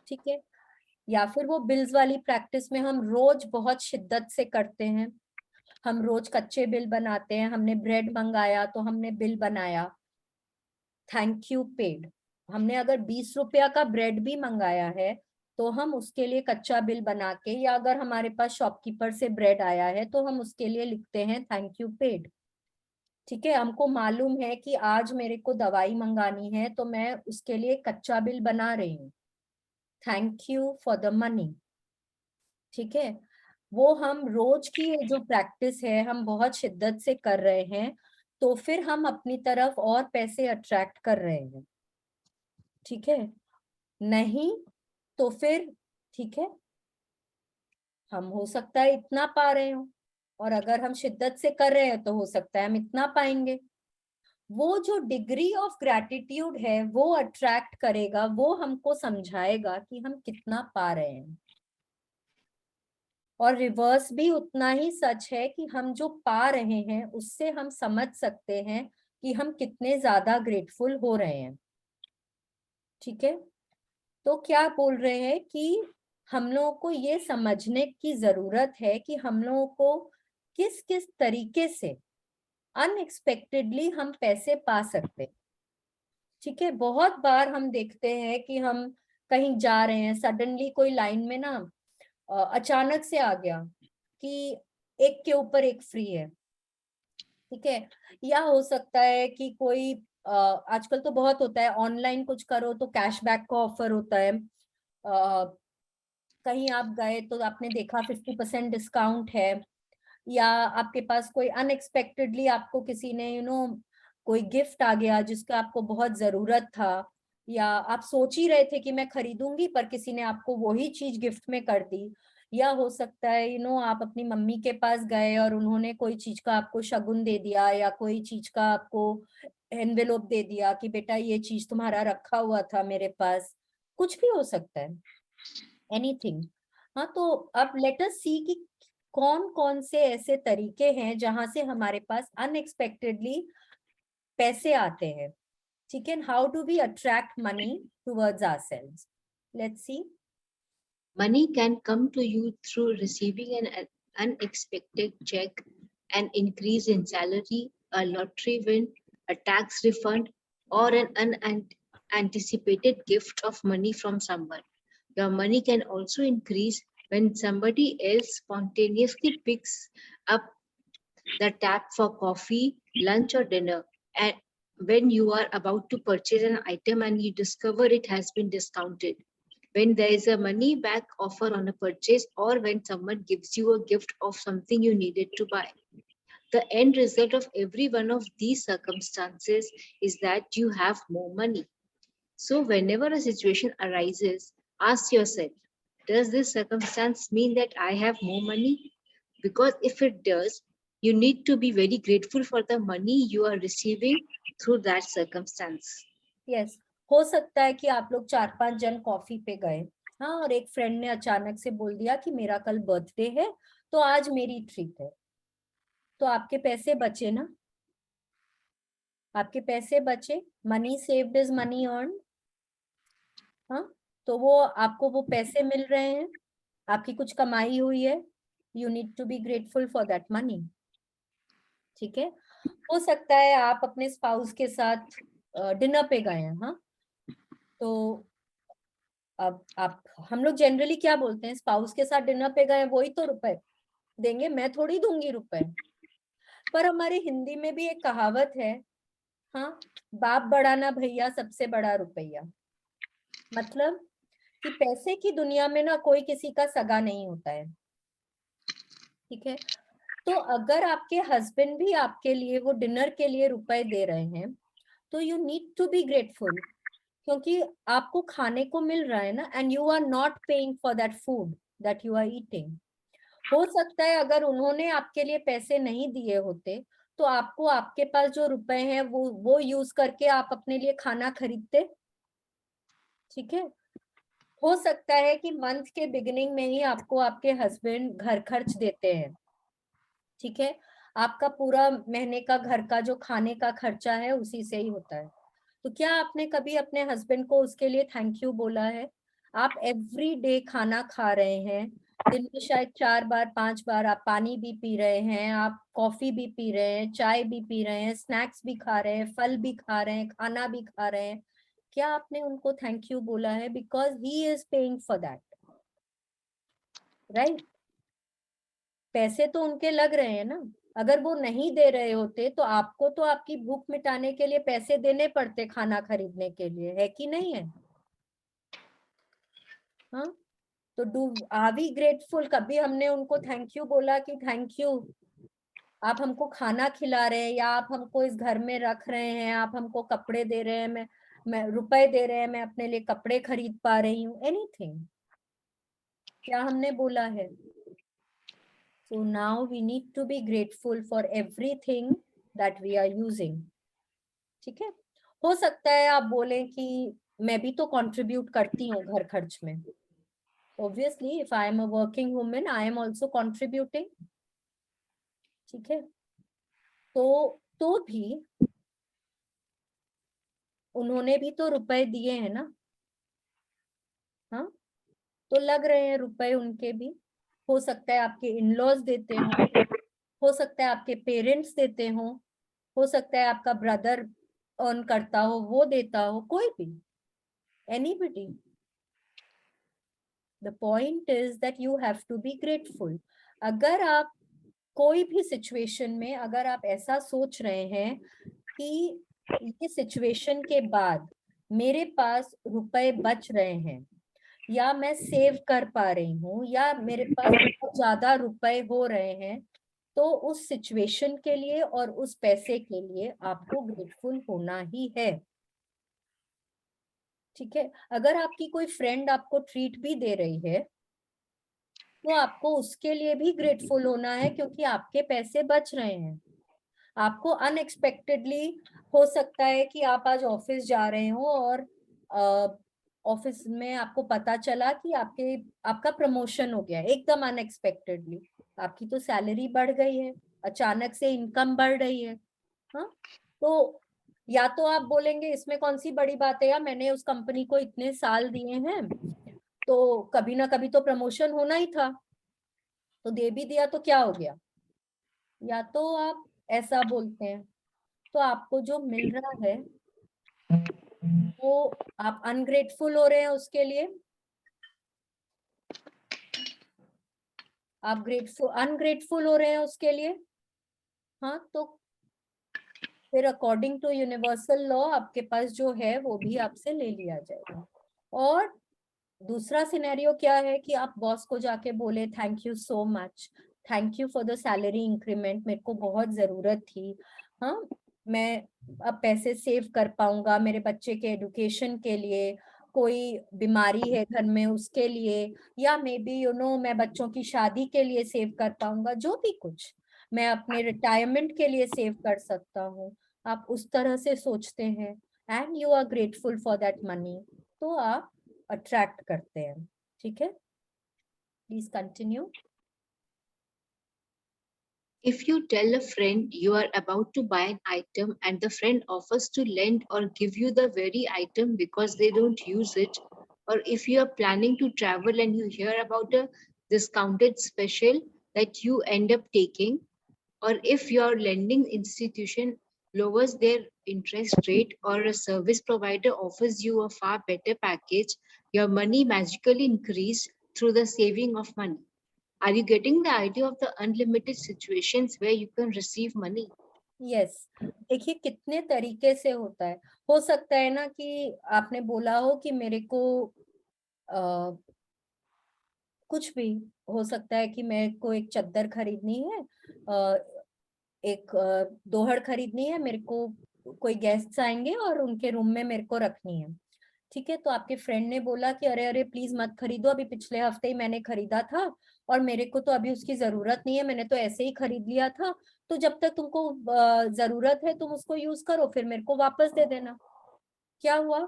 ठीक है, या फिर वो बिल्स वाली प्रैक्टिस में हम रोज बहुत शिद्दत से करते हैं, हम रोज कच्चे बिल बनाते हैं, हमने ब्रेड मंगाया तो हमने बिल बनाया, थैंक यू पेड। हमने अगर 20 रुपया का ब्रेड भी मंगाया है तो हम उसके लिए कच्चा बिल बना के, या अगर हमारे पास शॉपकीपर से ब्रेड आया है तो हम उसके लिए लिखते हैं थैंक यू पेड। ठीक है, हमको मालूम है कि आज मेरे को दवाई मंगानी है तो मैं उसके लिए कच्चा बिल बना रही हूँ, thank you for the money. ठीक है, वो हम रोज की जो प्रैक्टिस है हम बहुत शिद्दत से कर रहे हैं, तो फिर हम अपनी तरफ और पैसे अट्रैक्ट कर रहे हैं। ठीक है, नहीं तो फिर ठीक है, हम हो सकता है इतना पा रहे हो, और अगर हम शिद्दत से कर रहे हैं तो हो सकता है हम इतना पाएंगे। वो जो डिग्री ऑफ ग्रैटिट्यूड है वो अट्रैक्ट करेगा, वो हमको समझाएगा कि हम कितना पा रहे हैं। और रिवर्स भी उतना ही सच है कि हम जो पा रहे हैं उससे हम समझ सकते हैं कि हम कितने ज्यादा ग्रेटफुल हो रहे हैं। ठीक है, तो क्या बोल रहे हैं कि हम लोगों को ये समझने की जरूरत है कि हम लोगों को किस किस तरीके से अनएक्सपेक्टेडली हम पैसे पा सकते। ठीक है, बहुत बार हम देखते हैं कि हम कहीं जा रहे हैं, सडनली कोई लाइन में ना अचानक से आ गया कि एक के ऊपर एक फ्री है। ठीक है, या हो सकता है कि कोई आजकल तो बहुत होता है, ऑनलाइन कुछ करो तो कैशबैक का ऑफर होता है। कहीं आप गए तो आपने देखा 50% डिस्काउंट है, या आपके पास कोई अनएक्सपेक्टेडली आपको किसी ने कोई गिफ्ट आ गया जिसका आपको बहुत जरूरत था, या आप सोच ही रहे थे कि मैं खरीदूंगी पर किसी ने आपको वही चीज गिफ्ट में कर दी। या हो सकता है आप अपनी मम्मी के पास गए और उन्होंने कोई चीज का आपको शगुन दे दिया, या कोई चीज का आपको एनवेलोप दे दिया कि बेटा ये चीज तुम्हारा रखा हुआ था मेरे पास। कुछ भी हो सकता है, एनीथिंग। हाँ, तो अब लेट अस सी कि कौन कौन से ऐसे तरीके हैं जहां से हमारे पास अनएक्सपेक्टेडली पैसे आते हैं। ठीक है, how do we attract money towards ourselves. Let's see. Money can come to you through receiving an unexpected check, an increase in salary, a lottery win, a tax refund, or an unanticipated gift of money from someone. Your money can also increase when somebody else spontaneously picks up the tab for coffee, lunch, or dinner, and when you are about to purchase an item and you discover it has been discounted, when there is a money back offer on a purchase, or when someone gives you a gift of something you needed to buy. The end result of every one of these circumstances is that you have more money. So whenever a situation arises, ask yourself, does this circumstance mean that I have more money? Because if it does, you need to be very grateful for the money you are receiving through that circumstance. Yes, हो सकता है कि आप लोग 4-5 जन coffee पे गए, हाँ, और एक फ्रेंड ने अचानक से बोल दिया कि मेरा कल बर्थडे है तो आज मेरी ट्रीट है। तो आपके पैसे बचे ना, आपके पैसे बचे। Money saved is money earn. हाँ, तो वो आपको वो पैसे मिल रहे हैं, आपकी कुछ कमाई हुई है। You need to be grateful for that money. ठीक है, हो सकता है आप अपने स्पाउस के साथ डिनर पे गए हैं। हाँ, तो अब आप, हम लोग जनरली क्या बोलते हैं, स्पाउस के साथ डिनर पे गए वही तो रुपए देंगे, मैं थोड़ी दूंगी रुपए। पर हमारे हिंदी में भी एक कहावत है, हाँ, बाप बड़ा ना भैया सबसे बड़ा रुपया। मतलब कि पैसे की दुनिया में ना कोई किसी का सगा नहीं होता है। ठीक है, तो अगर आपके हस्बैंड भी आपके लिए वो डिनर के लिए रुपए दे रहे हैं तो you need to be grateful, क्योंकि आपको खाने को मिल रहा है ना, and you are not paying for that food that you are eating. हो सकता है अगर उन्होंने आपके लिए पैसे नहीं दिए होते तो आपको आपके पास जो रुपए हैं वो यूज करके आप अपने लिए खाना खरीदते। ठीक है, हो सकता है कि मंथ के बिगिनिंग में ही आपको आपके हस्बैंड घर खर्च देते हैं। ठीक है, आपका पूरा महीने का घर का जो खाने का खर्चा है उसी से ही होता है। तो क्या आपने कभी अपने हस्बैंड को उसके लिए थैंक यू बोला है? आप एवरी डे खाना खा रहे हैं, दिन में शायद 4 बार 5 बार आप पानी भी पी रहे हैं, आप कॉफी भी पी रहे हैं, चाय भी पी रहे हैं, स्नैक्स भी खा रहे हैं, फल भी खा रहे हैं, खाना भी खा रहे हैं। क्या आपने उनको थैंक यू बोला है? Because he is paying for that, right? पैसे तो उनके लग रहे हैं ना। अगर वो नहीं दे रहे होते तो आपको तो आपकी भूख मिटाने के लिए पैसे देने पड़ते खाना खरीदने के लिए, है कि नहीं है? हाँ, तो डू आर वी ग्रेटफुल? कभी हमने उनको थैंक यू बोला कि थैंक यू, आप हमको खाना खिला रहे हैं, या आप हमको इस घर में रख रहे हैं, आप हमको कपड़े दे रहे हैं, मैं रुपए दे रहे हैं, मैं अपने लिए कपड़े खरीद पा रही हूँ, एनीथिंग। क्या हमने बोला है? So now we need to be grateful for everything that we are using. ठीक है, हो सकता है आप बोलें कि मैं भी तो कंट्रीब्यूट करती हूँ घर खर्च में। Obviously, if I am a working woman, I am also contributing. ठीक है, तो भी उन्होंने भी तो रुपए दिए हैं ना, हाँ, तो लग रहे हैं रुपए उनके भी। हो सकता है आपके इन-लॉज देते हो सकता है आपके पेरेंट्स देते हो सकता है आपका ब्रदर अर्न करता हो, वो देता हो, कोई भी, anybody. The point is that you have to be grateful. अगर आप कोई भी सिचुएशन में अगर आप ऐसा सोच रहे हैं कि ये सिचुएशन के बाद मेरे पास रुपए बच रहे हैं, या मैं सेव कर पा रही हूँ, या मेरे पास बहुत ज्यादा रुपए हो रहे हैं, तो उस सिचुएशन के लिए और उस पैसे के लिए आपको ग्रेटफुल होना ही है। ठीक है, अगर आपकी कोई फ्रेंड आपको ट्रीट भी दे रही है तो आपको उसके लिए भी ग्रेटफुल होना है, क्योंकि आपके पैसे बच रहे हैं। आपको अनएक्सपेक्टेडली हो सकता है कि आप आज ऑफिस जा रहे हो और ऑफिस में आपको पता चला कि आपका प्रमोशन हो गया एकदम अनएक्सपेक्टेडली। आपकी तो सैलरी बढ़ गई है, अचानक से इनकम बढ़ रही है। हाँ, तो या तो आप बोलेंगे इसमें कौन सी बड़ी बात है यार, मैंने उस कंपनी को इतने साल दिए हैं, तो कभी ना कभी तो प्रमोशन होना ही था, तो दे भी दिया तो क्या हो गया। या तो आप ऐसा बोलते हैं, तो आपको जो मिल रहा है वो आप अनग्रेटफुल हो रहे हैं उसके लिए, आप अनग्रेटफुल हो रहे हैं उसके लिए। हाँ, तो फिर अकॉर्डिंग टू यूनिवर्सल लॉ आपके पास जो है वो भी आपसे ले लिया जाएगा। और दूसरा सिनेरियो क्या है कि आप बॉस को जाके बोले thank you so much, thank you for the salary increment, मेरे को बहुत जरूरत थी। हाँ, मैं अब पैसे सेव कर पाऊंगा मेरे बच्चे के एजुकेशन के लिए, कोई बीमारी है घर में उसके लिए, या मे बी मैं बच्चों की शादी के लिए सेव कर पाऊंगा, जो भी कुछ मैं अपने रिटायरमेंट के लिए सेव कर सकता हूँ। आप उस तरह से सोचते हैं and you are grateful for that money, तो आप अट्रैक्ट करते हैं। ठीक है, please continue. If you tell a friend you are about to buy an item and the friend offers to lend or give you the very item because they don't use it, or if you are planning to travel and you hear about a discounted special that you end up taking, or if your lending institution lowers their interest rate or a service provider offers you a far better package, your money magically increase through the saving of money. Are you getting the idea of the unlimited situations where you can receive money? Yes, देखिए कितने तरीके से होता है। हो सकता है ना कि आपने बोला हो कि मेरे को कुछ भी हो सकता है कि मेरे को एक चद्दर खरीदनी है, एक दोहड़ खरीदनी है मेरे को, कोई गेस्ट्स आएंगे और उनके रूम में मेरे को रखनी है। ठीक है, तो आपके फ्रेंड ने बोला कि अरे अरे प्लीज मत खरीदो, अभी पिछले हफ्ते ही मैंने खरीदा था और मेरे को तो अभी उसकी जरूरत नहीं है, मैंने तो ऐसे ही खरीद लिया था, तो जब तक तुमको जरूरत है तुम उसको यूज करो, फिर मेरे को वापस दे देना। क्या हुआ,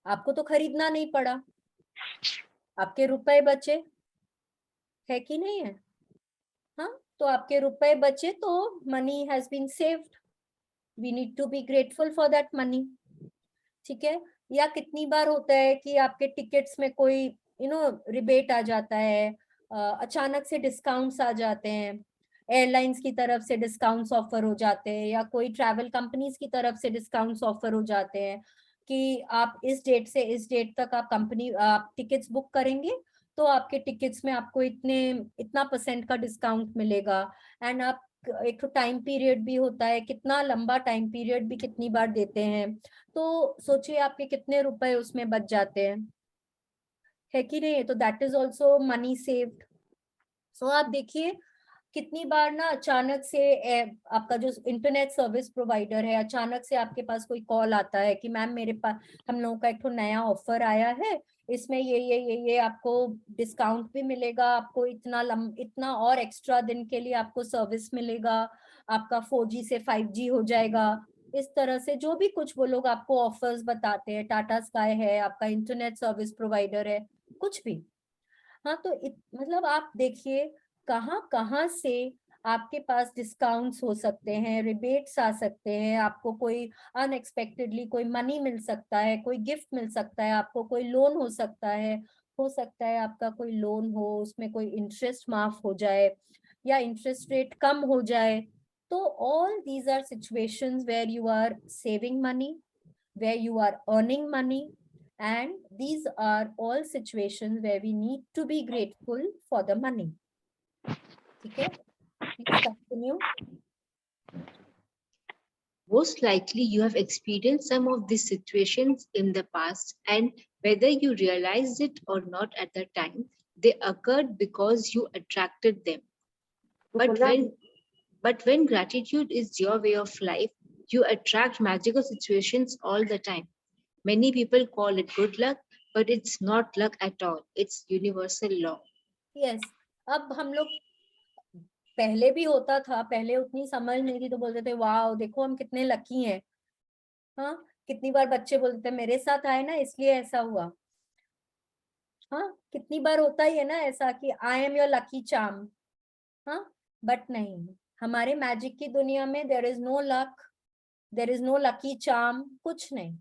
आपको तो खरीदना नहीं पड़ा, आपके रुपए बचे, है कि नहीं है। हाँ, तो आपके रुपए बचे तो money has been saved, we need to be grateful for that money. ठीक है, या कितनी बार होता है कि आपके टिकट्स में कोई रिबेट आ जाता है, अचानक से डिस्काउंट्स आ जाते हैं, एयरलाइंस की तरफ से डिस्काउंट्स ऑफर हो जाते हैं, या कोई ट्रैवल कंपनीज की तरफ से डिस्काउंट्स ऑफर हो जाते हैं कि आप इस डेट से इस डेट तक आप टिकट्स बुक करेंगे तो आपके टिकट्स में आपको इतना % का डिस्काउंट मिलेगा। एंड आप एक टाइम पीरियड भी होता है, कितना लंबा टाइम पीरियड भी कितनी बार देते हैं, तो सोचिए आपके कितने रुपए उसमें बच जाते हैं, है कि नहीं। तो that is also money saved. So आप देखिए कितनी बार ना अचानक से आपका जो इंटरनेट सर्विस प्रोवाइडर है, अचानक से आपके पास कोई कॉल आता है कि मैम मेरे पास हम लोगों का एक तो नया ऑफर आया है, इसमें ये आपको डिस्काउंट भी मिलेगा, आपको इतना और एक्स्ट्रा दिन के लिए आपको सर्विस मिलेगा, आपका 4G से 5G हो जाएगा। इस तरह से जो भी कुछ वो लोग आपको ऑफर्स बताते हैं, टाटा स्काई है, आपका इंटरनेट सर्विस प्रोवाइडर है, कुछ भी। हाँ, तो मतलब आप देखिए कहाँ कहाँ से आपके पास डिस्काउंट्स हो सकते हैं, रिबेट्स आ सकते हैं, आपको कोई अनएक्सपेक्टेडली कोई मनी मिल सकता है, कोई गिफ्ट मिल सकता है, आपको कोई लोन हो सकता है आपका कोई लोन हो, उसमें कोई इंटरेस्ट माफ हो जाए या इंटरेस्ट रेट कम हो जाए। तो all these are situations where you are saving money, where you are earning money, and these are all situations where we need to be grateful for the money. ठीक है, please continue. Most likely you have experienced some of these situations in the past, and whether you realized it or not at the time, they occurred because you attracted them. But when gratitude is your way of life, you attract magical situations all the time. Many people call it good luck, but it's not luck at all. It's universal law. Yes, अब हम लोग, पहले भी होता था, पहले उतनी समझ नहीं थी तो बोलते थे वाओ देखो हम कितने लकी हैं। हाँ, कितनी बार बच्चे बोलते थे मेरे साथ आए ना इसलिए ऐसा हुआ। हाँ, कितनी बार होता ही है ना ऐसा कि I am your lucky charm. हाँ, बट नहीं, हमारे मैजिक की दुनिया में there is no luck, there is no lucky charm, कुछ नहीं।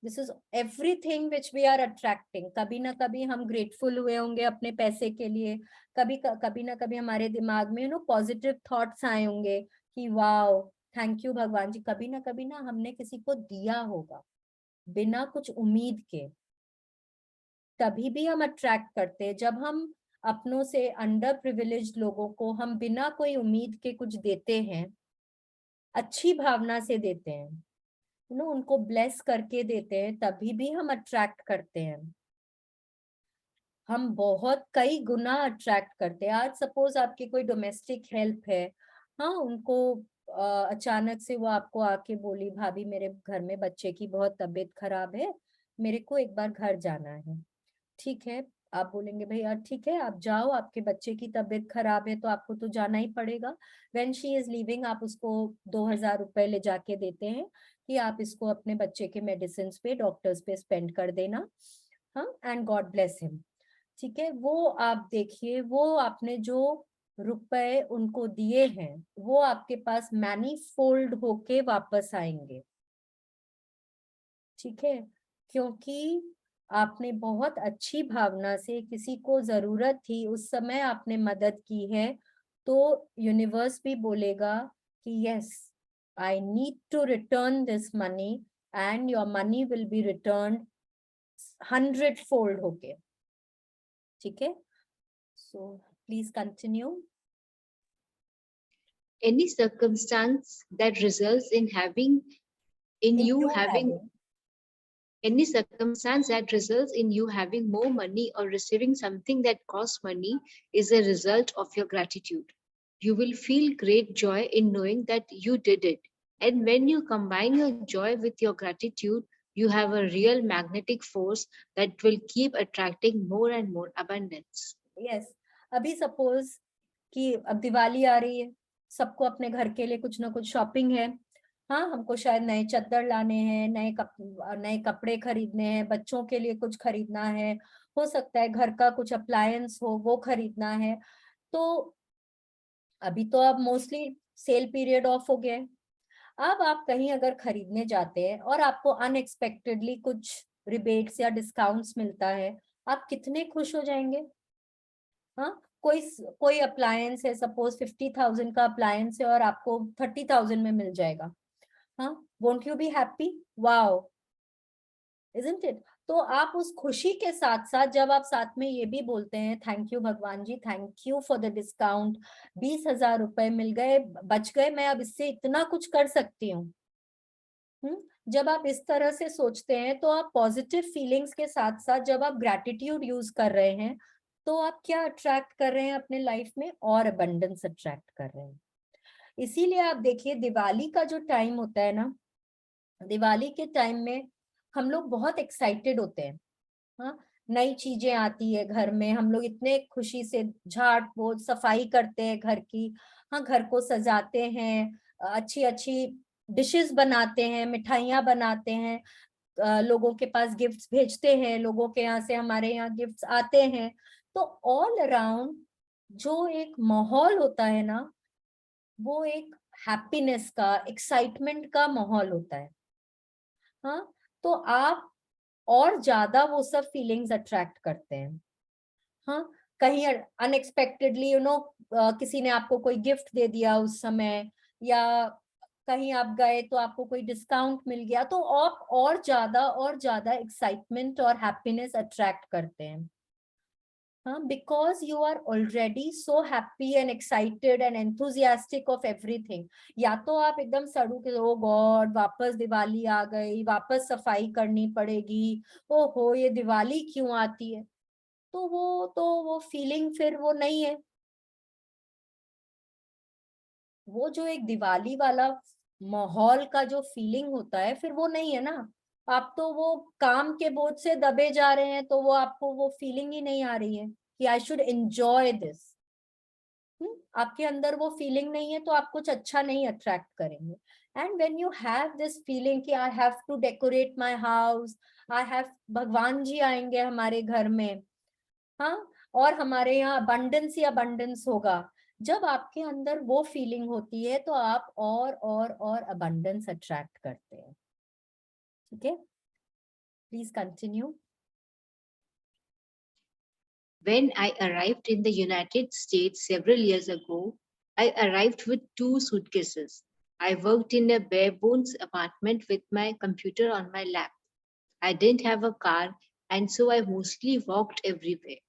This is everything which we are attracting. कभी ना कभी हम ग्रेटफुल हुए होंगे अपने पैसे के लिए, कभी ना कभी हमारे दिमाग में पॉजिटिव थॉट्स आए होंगे कि वाओ थैंक यू भगवान जी। कभी ना हमने किसी को दिया होगा बिना कुछ उम्मीद के, तभी भी हम अट्रैक्ट करते हैं। जब हम अपनों से अंडर प्रिविलेज्ड लोगों को हम बिना कोई उम्मीद के कुछ देते हैं, अच्छी भावना से देते हैं, उनको ब्लेस करके देते हैं, तभी भी हम अट्रैक्ट करते हैं। हम बहुत कई गुना अट्रैक्ट करते हैं। आज सपोज आपकी कोई डोमेस्टिक हेल्प है, हाँ, उनको अचानक से वो आपको आके बोली भाभी मेरे घर में बच्चे की बहुत तबीयत खराब है, मेरे को एक बार घर जाना है। ठीक है, आप बोलेंगे भैया ठीक है आप जाओ, आपके बच्चे की तबीयत खराब है तो आपको तो जाना ही पड़ेगा। व्हेन शी इज लीविंग आप उसको 2000 रुपए ले जाके देते हैं कि आप इसको अपने बच्चे के मेडिसिन पे, डॉक्टर्स पे स्पेंड कर देना। हाँ, एंड गॉड ब्लेस हिम। ठीक है, वो आप देखिए, वो आपने जो रुपए उनको दिए हैं वो आपके पास मैनीफोल्ड होके वापस आएंगे। ठीक है, क्योंकि आपने बहुत अच्छी भावना से, किसी को जरूरत थी उस समय आपने मदद की है, तो यूनिवर्स भी बोलेगा कि yes I need to return this money and your money will be return 100-fold होके। ठीक है, so please continue. Any circumstance that results in any circumstance that results in you having more money or receiving something that costs money is a result of your gratitude. You will feel great joy in knowing that you did it. And when you combine your joy with your gratitude, you have a real magnetic force that will keep attracting more and more abundance. Yes, अभी suppose कि अब दिवाली आ रही है, सबको अपने घर के लिए कुछ ना कुछ शॉपिंग है। हाँ, हमको शायद नए चद्दर लाने हैं, नए कपड़े खरीदने हैं, बच्चों के लिए कुछ खरीदना है, हो सकता है घर का कुछ अप्लायंस हो वो खरीदना है। तो अभी तो अब मोस्टली सेल पीरियड ऑफ हो गया है। अब आप कहीं अगर खरीदने जाते हैं और आपको अनएक्सपेक्टेडली कुछ रिबेट्स या डिस्काउंट्स मिलता है, आप कितने खुश हो जाएंगे। हाँ, कोई अप्लायंस है, सपोज 50,000 का अप्लायंस है और आपको 30,000 में मिल जाएगा। हाँ, won't you be happy? Wow, isn't it? तो आप उस खुशी के साथ साथ जब आप साथ में ये भी बोलते हैं थैंक यू भगवान जी, thank you for the discount, 20,000 रुपए मिल गए, बच गए, मैं अब इससे इतना कुछ कर सकती हूँ। जब आप इस तरह से सोचते हैं तो आप पॉजिटिव फीलिंग्स के साथ साथ जब आप ग्रैटिट्यूड यूज कर रहे हैं तो आप क्या अट्रैक्ट कर रहे हैं अपने लाइफ में? और अबंडेंस अट्रैक्ट कर रहे हैं। इसीलिए आप देखिए दिवाली का जो टाइम होता है ना, दिवाली के टाइम में हम लोग बहुत एक्साइटेड होते हैं। हाँ, नई चीजें आती है घर में, हम लोग इतने खुशी से झाड़ पोछ सफाई करते हैं घर की। हाँ, घर को सजाते हैं, अच्छी अच्छी डिशेस बनाते हैं, मिठाइयाँ बनाते हैं, लोगों के पास गिफ्ट्स भेजते हैं, लोगों के यहाँ से हमारे यहाँ गिफ्ट्स आते हैं। तो ऑल अराउंड जो एक माहौल होता है ना, वो एक हैप्पीनेस का, एक्साइटमेंट का माहौल होता है। हाँ, तो आप और ज्यादा वो सब फीलिंग्स अट्रैक्ट करते हैं। हाँ, कहीं अनएक्सपेक्टेडली किसी ने आपको कोई गिफ्ट दे दिया उस समय, या कहीं आप गए तो आपको कोई डिस्काउंट मिल गया, तो आप और ज्यादा एक्साइटमेंट और हैप्पीनेस अट्रैक्ट करते हैं। हाँ, because you are already so happy and excited and enthusiastic of everything. या तो आप एकदम सड़ू के, ओ गॉड वापस दिवाली आ गई, वापस सफाई करनी पड़ेगी, ओहो ये दिवाली क्यों आती है, तो वो फीलिंग फिर वो नहीं है। वो जो एक दिवाली वाला माहौल का जो फीलिंग होता है, फिर वो नहीं है ना। आप तो वो काम के बोझ से दबे जा रहे हैं, तो वो आपको वो फीलिंग ही नहीं आ रही है कि आई शुड एंजॉय दिस। आपके अंदर वो फीलिंग नहीं है, तो आप कुछ अच्छा नहीं अट्रैक्ट करेंगे। And when you have this feeling कि I have to decorate my house, I have, भगवान जी आएंगे हमारे घर में, हाँ, और हमारे यहाँ अबंडेंस ही अबंडेंस होगा। जब आपके अंदर वो फीलिंग होती है, तो आप और अबंडेंस अट्रैक्ट करते हैं। ठीक है, please continue. When I arrived in the United States several years ago, I arrived with 2 suitcases. I worked in a bare bones apartment with my computer on my lap. I didn't have a car, and so I mostly walked everywhere.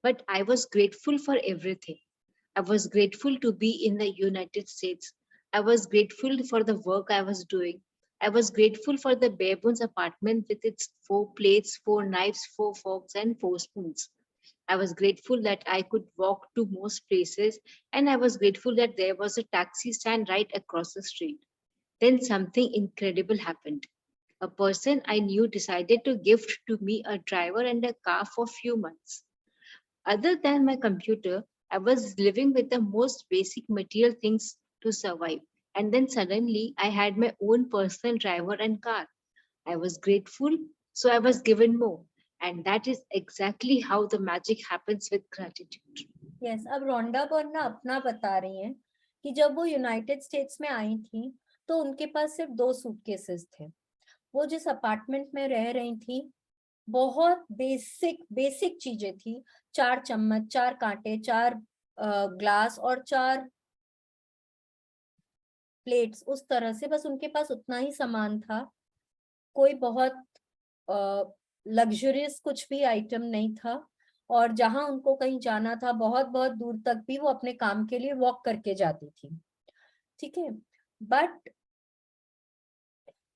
But I was grateful for everything. I was grateful to be in the United States. I was grateful for the work I was doing. I was grateful for the bare bones apartment with its 4 plates, 4 knives, 4 forks, and 4 spoons. I was grateful that I could walk to most places, and I was grateful that there was a taxi stand right across the street. Then something incredible happened. A person I knew decided to gift to me a driver and a car for few months. Other than my computer, I was living with the most basic material things to survive. And then suddenly I had my own personal driver and car. I was grateful, so I was given more. And that is exactly how the magic happens with gratitude. Yes, अब Rhonda Byrne ना अपना बता रही हैं कि जब वो United states में आई थी, तो उनके पास सिर्फ 2 सूटकेसेस थे। वो जिस अपार्टमेंट में रह रही थी, बहुत बेसिक बेसिक चीजें थी। 4 चम्मच, 4 कांटे, 4 ग्लास और 4 प्लेट्स, उस तरह से बस उनके पास उतना ही सामान था। कोई बहुत लग्जरियस कुछ भी आइटम नहीं था। और जहां उनको कहीं जाना था, बहुत बहुत दूर तक भी वो अपने काम के लिए वॉक करके जाती थी। ठीक है, बट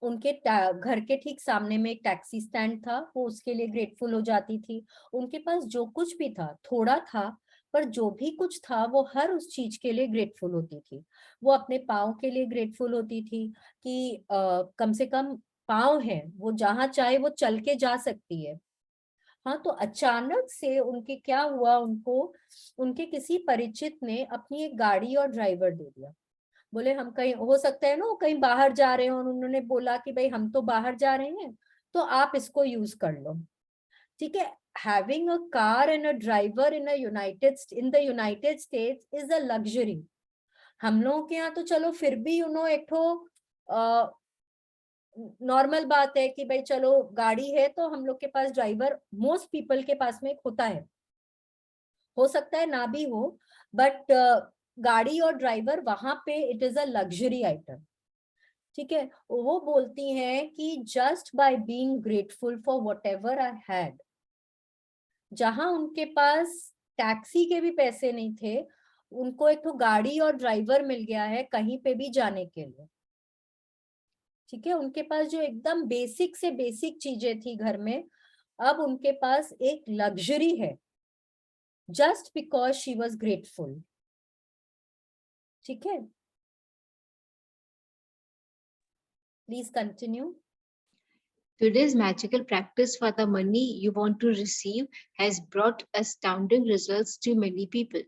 उनके घर के ठीक सामने में एक टैक्सी स्टैंड था, वो उसके लिए ग्रेटफुल हो जाती थी। उनके पास जो कुछ भी था, थोड़ा था, पर जो भी कुछ था वो हर उस चीज के लिए ग्रेटफुल होती थी। वो अपने पाँव के लिए ग्रेटफुल होती थी कि कम से कम पाँव है, वो जहां चाहे वो चल के जा सकती है। हाँ, तो अचानक से उनके क्या हुआ, उनको उनके किसी परिचित ने अपनी एक गाड़ी और ड्राइवर दे दिया। बोले हम कहीं, हो सकता है ना वो कहीं बाहर जा रहे हो, और उन्होंने बोला कि भाई हम तो बाहर जा रहे हैं, तो आप इसको यूज कर लो। ठीक है, having a car and a driver in the United States is a luxury। हम लोगों के यहाँ तो चलो फिर भी एक ठो नॉर्मल बात है कि भाई चलो गाड़ी है तो हम लोग के पास ड्राइवर, मोस्ट पीपल के पास में एक होता है। हो सकता है ना भी हो, बट गाड़ी और ड्राइवर वहां पे it is a luxury item. ठीक है, वो बोलती हैं कि just by being grateful for what ever I had, जहां उनके पास टैक्सी के भी पैसे नहीं थे, उनको एक तो गाड़ी और ड्राइवर मिल गया है कहीं पे भी जाने के लिए। ठीक है, उनके पास जो एकदम बेसिक से बेसिक चीजें थी घर में, अब उनके पास एक लग्जरी है, just because she was grateful. ठीक है, please continue. Today's magical practice for the money you want to receive has brought astounding results to many people.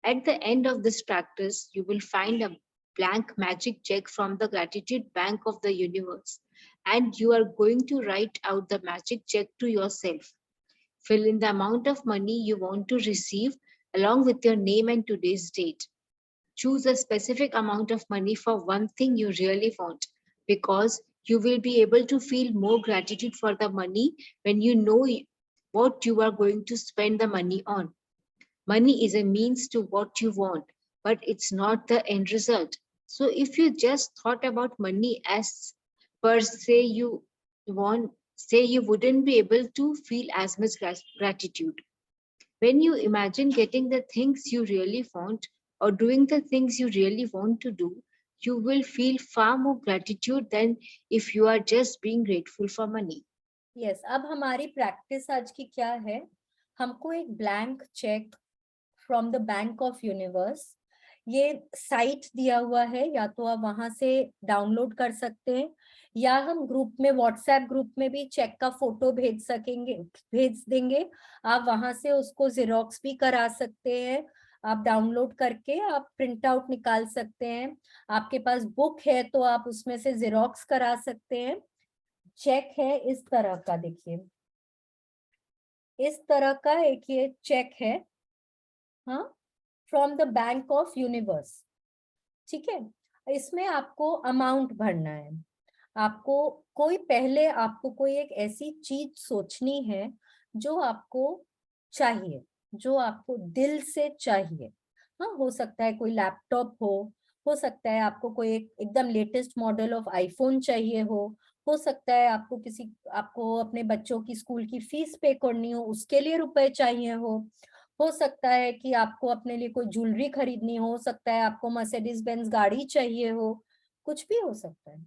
At the end of this practice, you will find a blank magic check from the gratitude bank of the universe, and you are going to write out the magic check to yourself. Fill in the amount of money you want to receive along with your name and today's date. Choose a specific amount of money for one thing you really want, because you will be able to feel more gratitude for the money when you know what you are going to spend the money on. Money is a means to what you want, but it's not the end result. So if you just thought about money as per se, you wouldn't be able to feel as much gratitude. When you imagine getting the things you really want or doing the things you really want to do, you will feel far more gratitude than if you are just being grateful for money. Yes, अब हमारी practice आज की क्या है, हमको एक blank cheque from the bank of universe, ये site दिया हुआ है, या तो आप वहां से डाउनलोड कर सकते हैं, या हम ग्रुप में, व्हाट्सएप ग्रुप में भी चेक का फोटो भेज देंगे, आप वहां से उसको जेरोक्स भी करा सकते हैं, आप डाउनलोड करके आप प्रिंट आउट निकाल सकते हैं, आपके पास बुक है तो आप उसमें से जेरोक्स करा सकते हैं। चेक है इस तरह का, देखिए इस तरह का एक ये चेक है, हाँ, from the bank of universe, ठीक है। इसमें आपको अमाउंट भरना है, आपको कोई एक ऐसी चीज सोचनी है जो आपको चाहिए, जो आपको दिल से चाहिए। हाँ, हो सकता है कोई लैपटॉप हो सकता है आपको कोई एकदम लेटेस्ट मॉडल ऑफ आईफोन चाहिए हो सकता है आपको अपने बच्चों की स्कूल की फीस पे करनी हो, उसके लिए रुपए चाहिए हो सकता है कि आपको अपने लिए कोई ज्वेलरी खरीदनी हो सकता है आपको मर्सिडीज बेंज गाड़ी चाहिए हो, कुछ भी हो सकता है,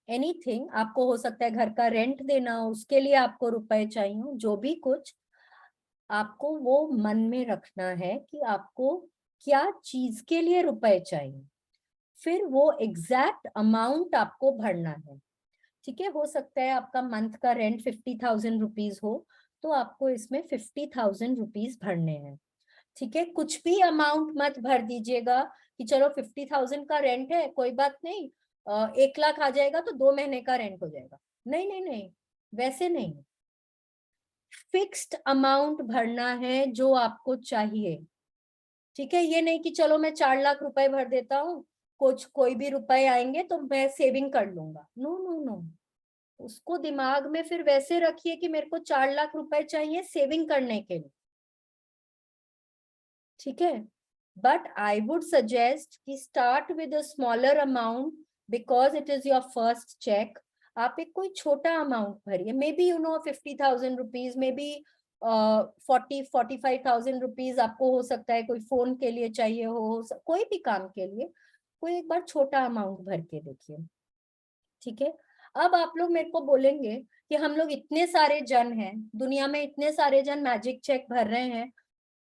एनीथिंग। आपको हो सकता है घर का रेंट देना हो, उसके लिए आपको रुपए चाहिए हो, जो भी कुछ, आपको वो मन में रखना है कि आपको क्या चीज के लिए रुपए चाहिए, फिर वो एग्जैक्ट अमाउंट आपको भरना है, ठीक है। हो सकता है आपका मंथ का रेंट 50,000 रुपीज हो, तो आपको इसमें 50,000 रुपीज भरने हैं, ठीक है। कुछ भी अमाउंट मत भर दीजिएगा कि चलो 50,000 का रेंट है, कोई बात नहीं, 1 लाख आ जाएगा तो 2 महीने का रेंट हो जाएगा, नहीं नहीं नहीं, वैसे नहीं। फिक्स्ड अमाउंट भरना है जो आपको चाहिए, ठीक है। ये नहीं कि चलो मैं 4 लाख रुपए भर देता हूँ, कोई भी रुपए आएंगे तो मैं सेविंग कर लूंगा, नो नो नो, उसको दिमाग में फिर वैसे रखिए कि मेरे को 4 लाख रुपए चाहिए सेविंग करने के लिए, ठीक है। बट आई वुड सजेस्ट कि start with a smaller amount because it is your first cheque. आप एक कोई छोटा अमाउंट भरिए, maybe 50,000 rupees, maybe 45,000 rupees आपको हो सकता है कोई फोन के लिए चाहिए हो कोई भी काम के लिए, कोई एक बार छोटा अमाउंट भर के देखिए, ठीक है। अब आप लोग मेरे को बोलेंगे कि हम लोग इतने सारे जन हैं दुनिया में, इतने सारे जन मैजिक चेक भर रहे हैं,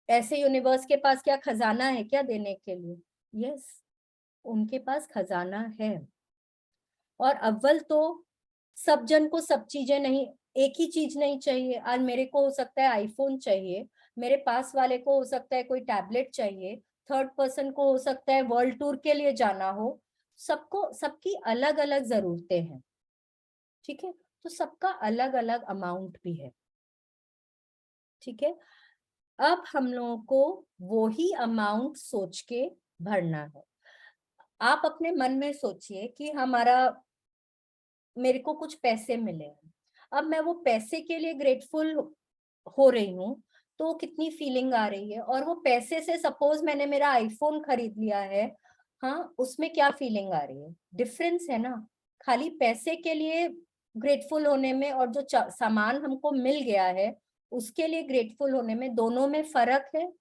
ऐसे यूनिवर्स के पास क्या खजाना है क्या देने के लिए? यस, उनके पास खजाना है। और अव्वल तो सब जन को सब चीजें नहीं, एक ही चीज नहीं चाहिए। आज मेरे को हो सकता है आईफोन चाहिए, मेरे पास वाले को हो सकता है कोई टैबलेट चाहिए, थर्ड पर्सन को हो सकता है वर्ल्ड टूर के लिए जाना हो, सबको सबकी अलग अलग जरूरतें हैं, ठीक है। तो सबका अलग अलग अमाउंट भी है, ठीक है। अब हम लोगों को वो ही अमाउंट सोच के भरना है। आप अपने मन में सोचिए कि मेरे को कुछ पैसे मिले हैं, अब मैं वो पैसे के लिए ग्रेटफुल हो रही हूँ, तो कितनी फीलिंग आ रही है, और वो पैसे से सपोज मैंने मेरा आईफोन खरीद लिया है, हाँ, उसमें क्या फीलिंग आ रही है, डिफरेंस है ना। खाली पैसे के लिए ग्रेटफुल होने में और जो सामान हमको मिल गया है उसके लिए ग्रेटफुल होने में, दोनों में फर्क है।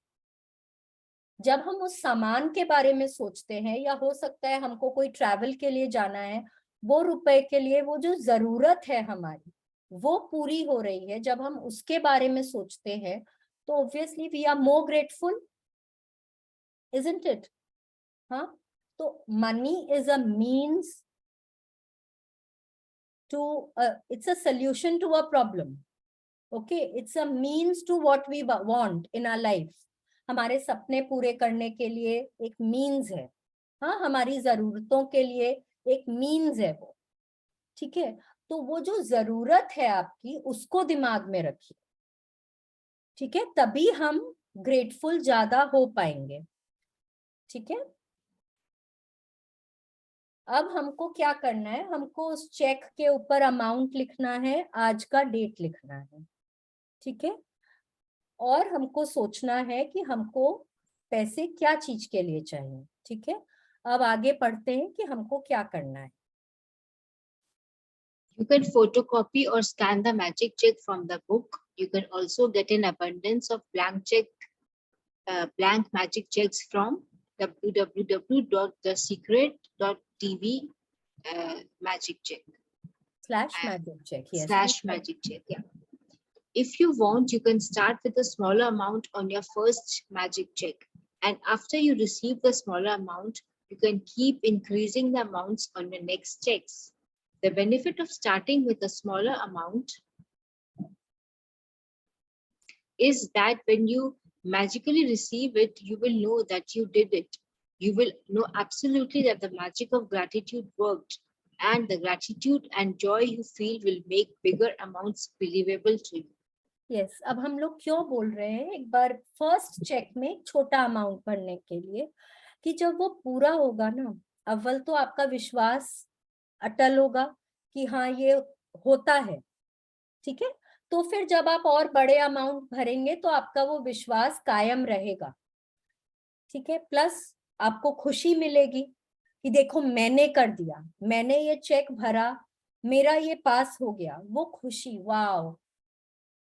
जब हम उस सामान के बारे में सोचते हैं, या हो सकता है हमको कोई ट्रैवल के लिए जाना है, वो रुपए के लिए वो जो जरूरत है हमारी वो पूरी हो रही है, जब हम उसके बारे में सोचते हैं तो obviously we are more grateful, isn't it? हाँ, तो money is a means to, it's a solution to a problem, okay, it's a means to what we want in our life. हमारे सपने पूरे करने के लिए एक मीन्स है, हाँ, हमारी जरूरतों के लिए एक मीन्स है वो, ठीक है। तो वो जो जरूरत है आपकी उसको दिमाग में रखिए, ठीक है, तभी हम ग्रेटफुल ज्यादा हो पाएंगे। ठीक है। अब हमको क्या करना है, हमको उस चेक के ऊपर अमाउंट लिखना है, आज का डेट लिखना है, ठीक है। और हमको सोचना है कि हमको पैसे क्या चीज के लिए चाहिए, ठीक है। अब आगे पढ़ते हैं कि हमको क्या करना है। You can photocopy or scan the magic check from the book. You can also get an abundance of blank magic checks from www.thesecret.tv magic check /magic check, yes. slash magic check. Yeah. If you want, you can start with a smaller amount on your first magic check. And after you receive the smaller amount, you can keep increasing the amounts on your next checks. The benefit of starting with a smaller amount is that when you magically receive it, you will know that you did it. You will know absolutely that the magic of gratitude worked, and the gratitude and joy you feel will make bigger amounts believable to you. Yes, अब हम लोग क्यों बोल रहे हैं एक बार first check में छोटा अमाउंट भरने के लिए, कि जब वो पूरा होगा ना, अव्वल तो आपका विश्वास अटल होगा कि हाँ ये होता है, ठीक है। तो फिर जब आप और बड़े अमाउंट भरेंगे तो आपका वो विश्वास कायम रहेगा, ठीक है। प्लस आपको खुशी मिलेगी कि देखो मैंने कर दिया, मैंने ये चेक भरा, मेरा ये पास हो गया, वो खुशी, वाओ।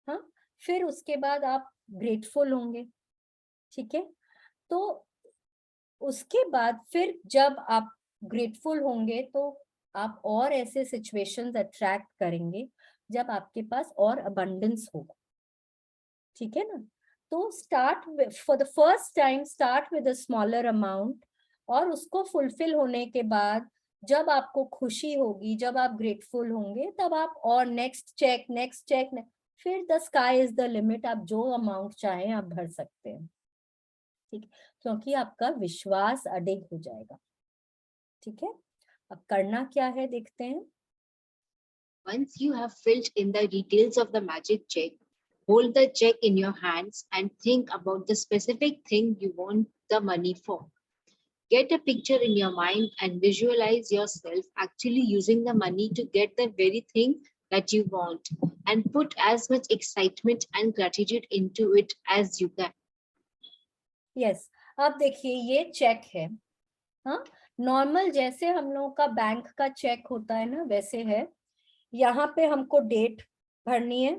हाँ, फिर उसके बाद आप ग्रेटफुल होंगे, ठीक है। तो उसके बाद फिर जब आप ग्रेटफुल होंगे तो आप और ऐसे सिचुएशंस अट्रैक्ट करेंगे जब आपके पास और अबंडेंस होगा, ठीक है ना। तो start for the first time, start with a smaller amount, और उसको फुलफिल होने के बाद जब आपको खुशी होगी, जब आप ग्रेटफुल होंगे, तब आप और नेक्स्ट चेक, फिर the sky is the limit, आप जो अमाउंट चाहें आप भर सकते हैं, ठीक, क्योंकि आपका विश्वास अडिग हो जाएगा, ठीक है। अब करना क्या है देखते हैं। Once you have filled in the details of the magic check, hold the check in your hands and think about the specific thing you want the money for. Get a picture in your mind and visualize yourself actually using the money to get the very thing that you want, and put as much excitement and gratitude into it as you can. Yes, अब देखिए ये check है, हाँ, normal जैसे हम लोगों का bank का चेक होता है ना, वैसे है। यहाँ पे हमको डेट भरनी है,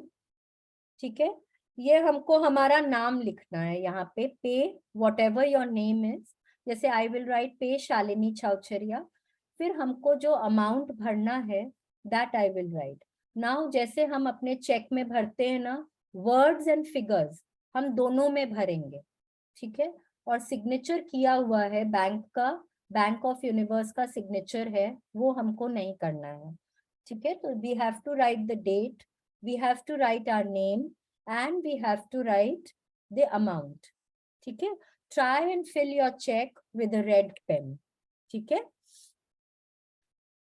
ठीक है। ये हमको हमारा नाम लिखना है यहाँ पे, पे what ever your name is, जैसे आई विल राइट पे शालिनी छाउछरिया। फिर हमको जो अमाउंट भरना है that I will write. Now जैसे हम अपने चेक में भरते हैं ना, वर्ड्स एंड फिगर्स हम दोनों में भरेंगे, ठीक है। और सिग्नेचर किया हुआ है बैंक का, बैंक ऑफ यूनिवर्स का सिग्नेचर है, वो हमको नहीं करना है, ठीक है। तो we have to write the date, we have to write our name, and we have to write the amount, ठीक है। try and fill your check with a red pen, ठीक है,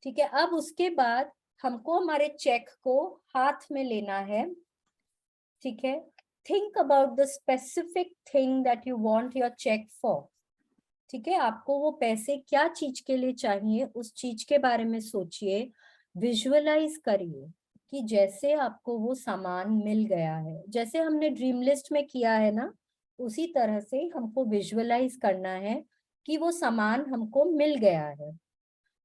ठीक है। अब उसके बाद हमको हमारे चेक को हाथ में लेना है, ठीक है। think about the specific thing that you want your check for, ठीक है। आपको वो पैसे क्या चीज के लिए चाहिए, उस चीज के बारे में सोचिए, विजुअलाइज करिए कि जैसे आपको वो सामान मिल गया है, जैसे हमने ड्रीम लिस्ट में किया है ना, उसी तरह से हमको विजुअलाइज करना है कि वो सामान हमको मिल गया है।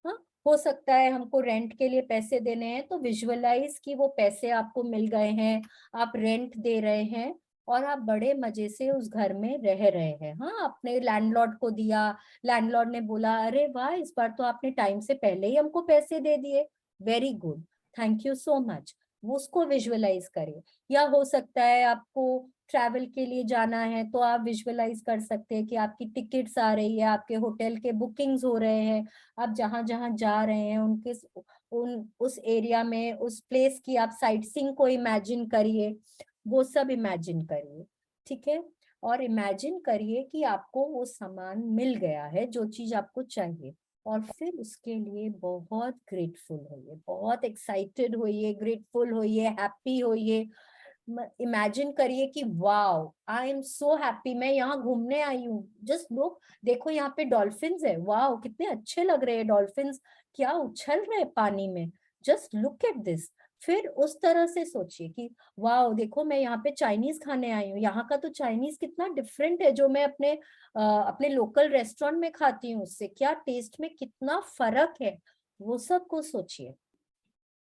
हाँ, हो सकता है हमको रेंट के लिए पैसे देने हैं, तो विजुअलाइज कि वो पैसे आपको मिल गए हैं, आप रेंट दे रहे हैं और आप बड़े मजे से उस घर में रह रहे हैं। हाँ, आपने लैंडलॉर्ड को दिया, लैंडलॉर्ड ने बोला अरे वाह, इस बार तो आपने टाइम से पहले ही हमको पैसे दे दिए, very good, thank you so much, वो उसको विजुअलाइज करिए। या हो सकता है आपको ट्रैवल के लिए जाना है, तो आप विजुअलाइज कर सकते हैं कि आपकी टिकट्स आ रही है, आपके होटल के बुकिंग्स हो रहे हैं, आप जहां जहां जा रहे हैं उनके उस एरिया में, उस प्लेस की आप साइट सीइंग को इमेजिन करिए, वो सब इमेजिन करिए, ठीक है। और इमेजिन करिए कि आपको वो सामान मिल गया है जो चीज आपको चाहिए, और फिर उसके लिए बहुत ग्रेटफुल होइए, बहुत एक्साइटेड होइए, ग्रेटफुल होइए, हैप्पी होइए, इमेजिन करिए कि wow I am so happy, मैं यहाँ घूमने आई हूँ। जस्ट लुक, देखो यहाँ पे डॉल्फिन्स है, वाओ कितने अच्छे लग रहे हैं डॉल्फिन्स, क्या उछल रहे हैं पानी में, जस्ट लुक एट दिस। फिर उस तरह से सोचिए कि वाओ देखो मैं यहाँ पे चाइनीज खाने आई हूँ, यहाँ का तो चाइनीज कितना डिफरेंट है जो मैं अपने लोकल रेस्टोरेंट में खाती हूँ, उससे क्या टेस्ट में कितना फर्क है, वो सब को सोचिए।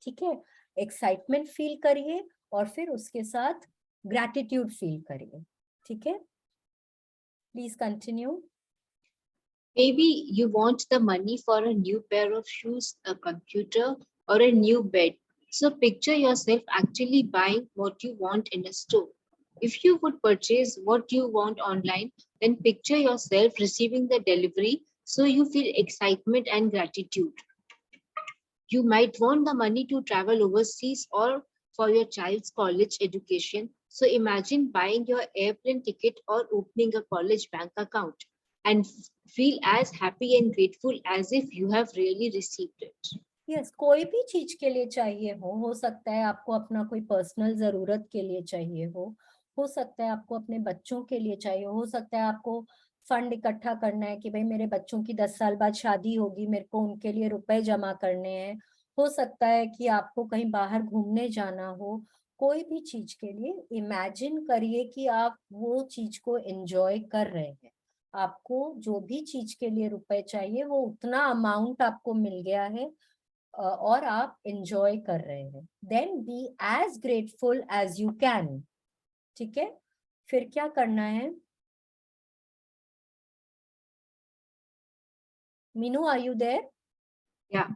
ठीक है, एक्साइटमेंट फील करिए और फिर उसके साथ ग्रैटिट्यूड फील करिए। ठीक है, please continue. Maybe you want the money for a new pair of shoes, a computer, or a new bed. So picture yourself actually buying what you want in a store. If you would purchase what you want online, then picture yourself receiving the delivery so you feel excitement and gratitude. You might want the money to travel overseas or for your child's college education. So imagine buying your airplane ticket or opening a college bank account and feel as happy and grateful as if you have really received it. Yes, कोई भी चीज के लिए चाहिए हो सकता है आपको अपना कोई पर्सनल जरूरत के लिए चाहिए हो सकता है आपको अपने बच्चों के लिए चाहिए हो सकता है आपको फंड इकट्ठा करना है कि भाई मेरे बच्चों की 10 साल बाद शादी होगी, मेरे को उनके लिए रुपए जमा करने हैं, हो सकता है कि आपको कहीं बाहर घूमने जाना हो। कोई भी चीज के लिए इमेजिन करिए कि आप वो चीज को एंजॉय कर रहे हैं, आपको जो भी चीज के लिए रुपए चाहिए वो उतना अमाउंट आपको मिल गया है और आप एंजॉय कर रहे हैं। Then be as grateful as you can. ठीक है, फिर क्या करना है? Meenu, are you there? Yeah.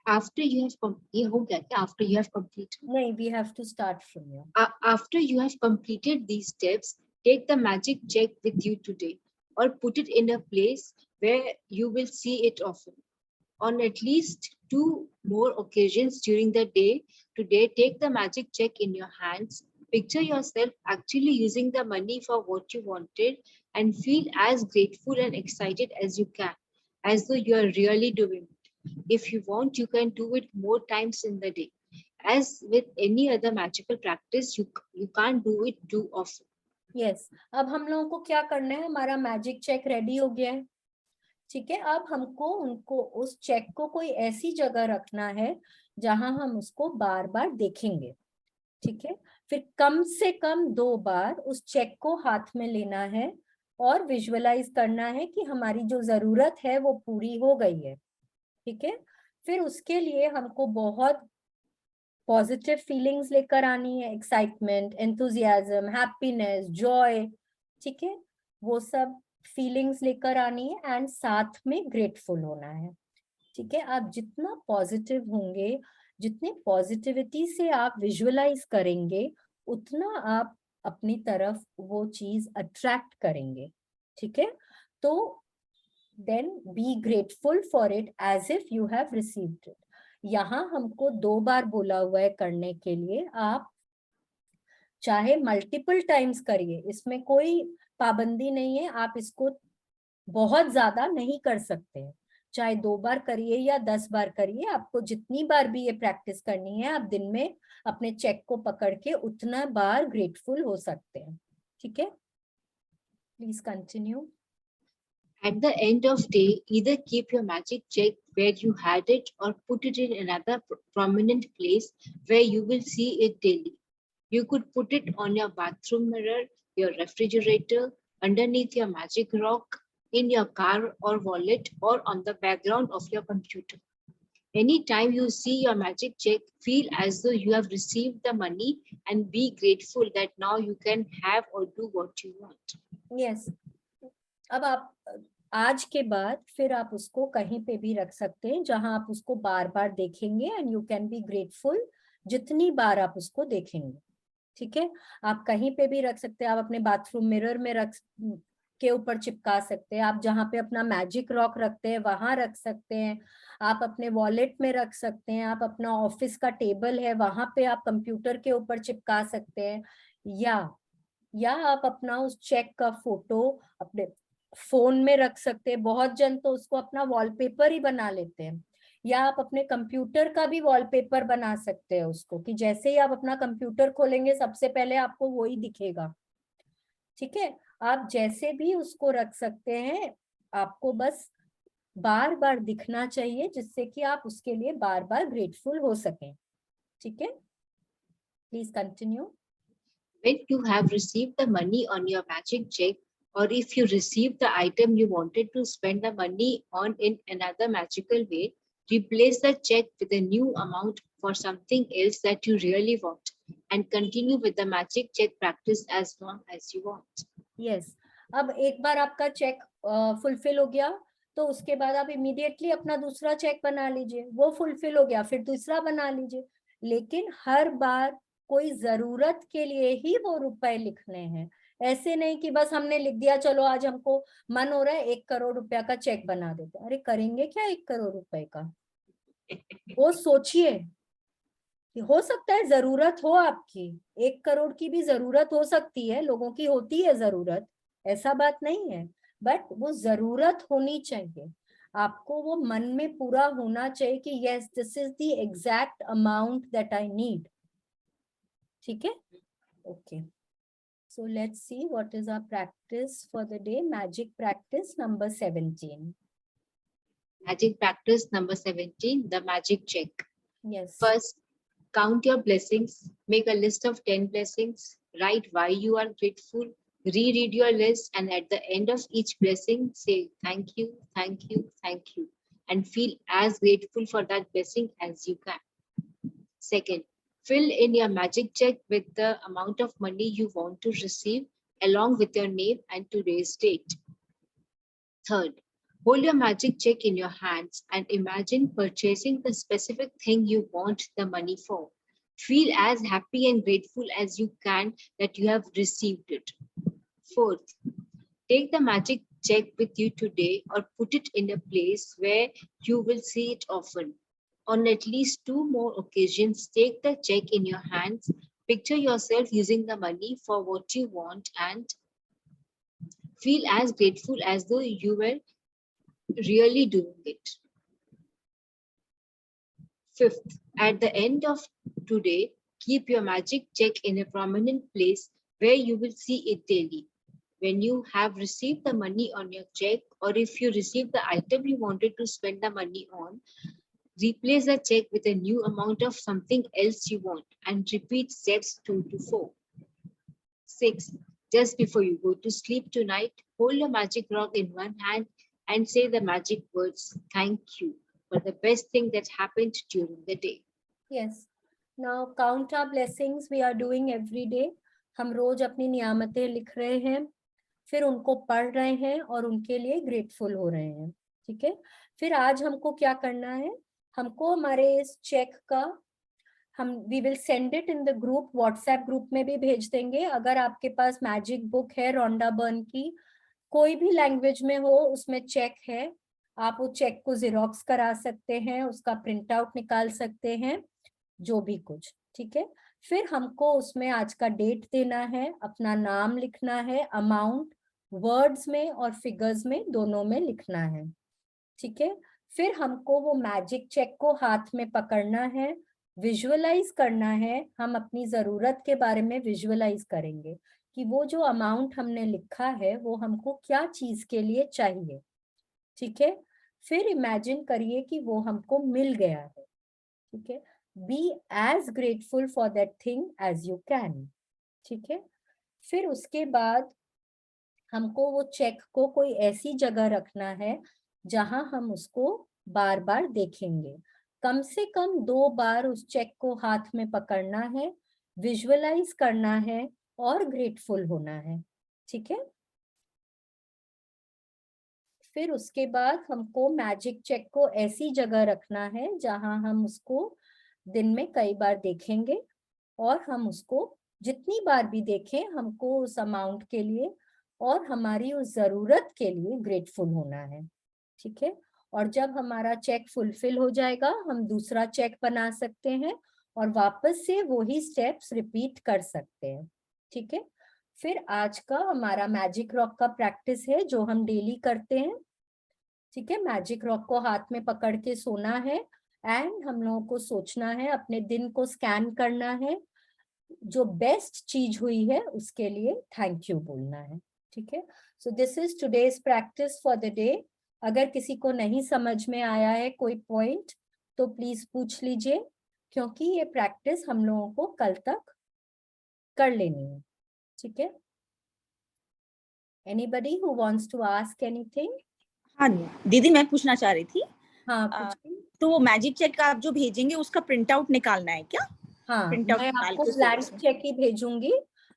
After you have ये हो गया क्या? After you have completed? नहीं, we have to start from here. After you have completed these steps, take the magic check with you today or put it in a place where you will see it often. On at least 2 more occasions during the day today, take the magic check in your hands. Picture yourself actually using the money for what you wanted and feel as grateful and excited as you can, as though you are really doing it. If you want, you can do it more times in the day. As with any other magical practice, you can't do it too often. Yes, अब हम लोगों को क्या करना है, हमारा magic cheque ready हो गया है। ठीक है, अब हमको उनको उस चेक को कोई ऐसी जगह रखना है जहां हम उसको बार बार देखेंगे। ठीक है, फिर कम से कम 2 बार उस चेक को हाथ में लेना है और विजुअलाइज करना है कि हमारी जो जरूरत है वो पूरी हो गई है। ठीक है, फिर उसके लिए हमको बहुत पॉजिटिव फीलिंग्स लेकर आनी है, एक्साइटमेंट, एंथुजियाज्म, हैप्पीनेस, जॉय। ठीक है, वो सब फीलिंग्स लेकर आनी है एंड साथ में ग्रेटफुल होना है। ठीक है, आप जितना पॉजिटिव होंगे, जितने पॉजिटिविटी से आप विजुअलाइज करेंगे, उतना आप अपनी तरफ वो चीज अट्रैक्ट करेंगे। ठीक है, तो then be grateful for it as if you have received it. यहाँ हमको 2 बार बोला हुआ है करने के लिए, आप चाहे मल्टीपल टाइम्स करिए, इसमें कोई पाबंदी नहीं है, आप इसको बहुत ज्यादा नहीं कर सकते हैं, चाहे 2 बार करिए या 10 बार करिए, आपको जितनी बार भी ये प्रैक्टिस करनी है, आप दिन में अपने चेक को पकड़ के उतना बार ग्रेटफुल हो सकते हैं। ठीक है, please continue. At the end of day, either keep your magic check where you had it or put it in another prominent place where you will see it daily. You could put it on your bathroom mirror, your refrigerator, underneath your magic rock, in your car or wallet, or on the background of your computer. Anytime you see your magic check, feel as though you have received the money and be grateful that now you can have or do what you want. Yes. अब आप आज के बाद फिर आप उसको कहीं पे भी रख सकते हैं जहां आप उसको बार बार देखेंगे and you can be grateful जितनी बार आप उसको देखेंगे। ठीक है, आप कहीं पे भी रख सकते हैं, आप अपने बाथरूम मिरर में रख के ऊपर चिपका सकते हैं, आप जहाँ पे अपना मैजिक रॉक रखते हैं वहां रख सकते हैं, आप अपने वॉलेट में रख सकते हैं, आप अपना ऑफिस का टेबल है वहां पे आप कंप्यूटर के ऊपर चिपका सकते हैं, या आप अपना उस चेक का फोटो अपने फोन में रख सकते हैं। बहुत जन तो उसको अपना वॉलपेपर ही बना लेते हैं, या आप अपने कंप्यूटर का भी वॉलपेपर बना सकते हैं उसको, कि जैसे ही आप अपना कंप्यूटर खोलेंगे सबसे पहले आपको वो ही दिखेगा। ठीक है, आप जैसे भी उसको रख सकते हैं, आपको बस बार बार दिखना चाहिए, जिससे कि आप उसके लिए बार बार ग्रेटफुल हो सकें। ठीक है, please continue. When you have received the money on your magic check, or if you received the item you wanted to spend the money on in another magical way, replace the check with a new amount for something else that you really want, and continue with the magic check practice as long as you want. Yes, अब एक बार आपका check fulfil हो गया, तो उसके बाद आप immediately अपना दूसरा चेक बना लीजिए, वो फुलफिल हो गया फिर दूसरा बना लीजिए, लेकिन हर बार कोई जरूरत के लिए ही वो रुपए लिखने हैं। ऐसे नहीं कि बस हमने लिख दिया चलो आज हमको मन हो रहा है 1 करोड़ रुपया का चेक बना देते, अरे करेंगे क्या 1 करोड़ रुपए का? वो सोचिए कि हो सकता है जरूरत हो आपकी, 1 करोड़ की भी जरूरत हो सकती है, लोगों की होती है जरूरत, ऐसा बात नहीं है, बट वो जरूरत होनी चाहिए आपको, वो मन में पूरा होना चाहिए कि yes this is the exact amount that I need. ठीक है, okay, so let's see what is our practice for the day. Magic practice number 17। Magic practice number 17, the magic check. Yes, First, count your blessings, make a list of 10 blessings, write why you are grateful, reread your list, and at the end of each blessing, say thank you, thank you, thank you, and feel as grateful for that blessing as you can. Second, fill in your magic check with the amount of money you want to receive along with your name and today's date. Third, hold your magic check in your hands and imagine purchasing the specific thing you want the money for. Feel as happy and grateful as you can that you have received it. Fourth, take the magic check with you today or put it in a place where you will see it often. On at least 2 more occasions, take the check in your hands, picture yourself using the money for what you want, and feel as grateful as though you were really doing it. Fifth, at the end of today, keep your magic check in a prominent place where you will see it daily. When you have received the money on your check, or if you receive the item you wanted to spend the money on, replace the check with a new amount of something else you want and repeat steps 2 to 4. 6. Just before you go to sleep tonight, hold your magic rock in one hand and say the magic words, thank you, for the best thing that happened during the day. yes. Now count our blessings we are doing every day. हम रोज अपनी नियामतें लिख रहे हैं, फिर उनको पढ़ रहे हैं और उनके लिए ग्रेटफुल हो रहे हैं। ठीक है, फिर आज हमको क्या करना है, हमको हमारे इस चेक का we will send it in the group, WhatsApp group में भी भेज देंगे। अगर आपके पास मैजिक बुक है रोंडा बर्न की, कोई भी लैंग्वेज में हो उसमें चेक है, आप वो चेक को जेरोक्स करा सकते हैं, उसका प्रिंट आउट निकाल सकते हैं, जो भी कुछ। ठीक है, फिर हमको उसमें आज का डेट देना है, अपना नाम लिखना है, अमाउंट वर्ड्स में और फिगर्स में दोनों में लिखना है। ठीक है, फिर हमको वो मैजिक चेक को हाथ में पकड़ना है, विजुअलाइज करना है, हम अपनी जरूरत के बारे में विजुअलाइज करेंगे कि वो जो अमाउंट हमने लिखा है वो हमको क्या चीज के लिए चाहिए। ठीक है, फिर इमेजिन करिए कि वो हमको मिल गया है। ठीक है, be as grateful for that thing as you can. ठीक है, फिर उसके बाद हमको वो चेक को कोई ऐसी जगह रखना है जहां हम उसको बार बार देखेंगे, कम से कम 2 बार उस चेक को हाथ में पकड़ना है, विजुअलाइज करना है और ग्रेटफुल होना है। ठीक है, फिर उसके बाद हमको मैजिक चेक को ऐसी जगह रखना है जहां हम उसको दिन में कई बार देखेंगे, और हम उसको जितनी बार भी देखें हमको उस अमाउंट के लिए और हमारी उस जरूरत के लिए ग्रेटफुल होना है। ठीक है, और जब हमारा चेक फुलफिल हो जाएगा हम दूसरा चेक बना सकते हैं और वापस से वही स्टेप्स रिपीट कर सकते हैं। ठीक है, फिर आज का हमारा मैजिक रॉक का प्रैक्टिस है जो हम डेली करते हैं, ठीक है, मैजिक रॉक को हाथ में पकड़ के सोना है एंड हम लोगों को सोचना है, अपने दिन को स्कैन करना है, जो बेस्ट चीज हुई है उसके लिए थैंक यू बोलना है। ठीक है, so this is today's practice for the day. अगर किसी को नहीं समझ में आया है कोई पॉइंट तो प्लीज पूछ लीजिए, क्योंकि ये प्रैक्टिस हम लोगों को कल तक कर लेनी है। ठीक है, anybody who wants to ask anything? हाँ दीदी, मैं पूछना चाह रही थी, हाँ पूछिए। तो वो मैजिक चेक आप जो भेजेंगे उसका प्रिंट आउट निकालना है क्या? हाँ, प्रिंट आउट मैं निकाल आपको के फिर ब्लैंक उसमें, चेक ही भेजूंगी,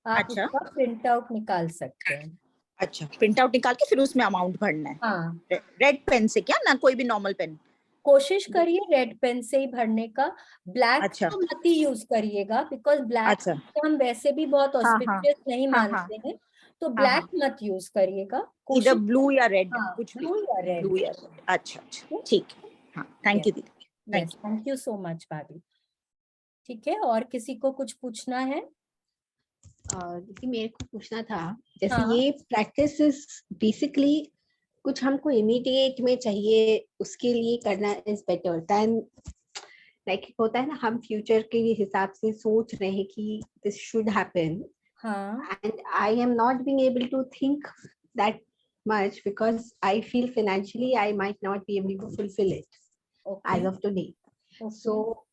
आप अच्छा उसका प्रिंट आउट निकाल सकते हैं। अच्छा, प्रिंट आउट निकाल के फिर उसमें अमाउंट भरना है। हाँ, रेड पेन से क्या, ना कोई भी नॉर्मल पेन? कोशिश करिए रेड पेन से ही भरने का, ब्लैक अच्छा तो मत ही यूज करिएगा, बिकॉज ब्लैक अच्छा, हम वैसे भी बहुत हाँ हाँ ऑस्पिशियस नहीं हाँ हाँ मानते हैं, तो हाँ हाँ, ब्लैक मत यूज करिएगा, इधर कोशिश। ब्लू या रेड, हाँ, कुछ भी, ब्लू या रेड। ब्लू या रेड, अच्छा अच्छा, ठीक है, हाँ थैंक यस यू दीदी, thank yes, thank you so much भाभी। ठीक है, और किसी को कुछ पूछना है? देखिए, मेरे को पूछना था, जैसे हाँ ये प्रैक्टिस इज बेसिकली कुछ हमको इमीडिएट में चाहिए, उसके लिए करना इज बेटर देन लाइक होता है ना, हम फ्यूचर के हिसाब से सोच रहे हैं कि दिस शुड हैपन, हाँ, and I am not being able to think that much because I feel financially I might not be able to fulfill it okay as of today. Okay. So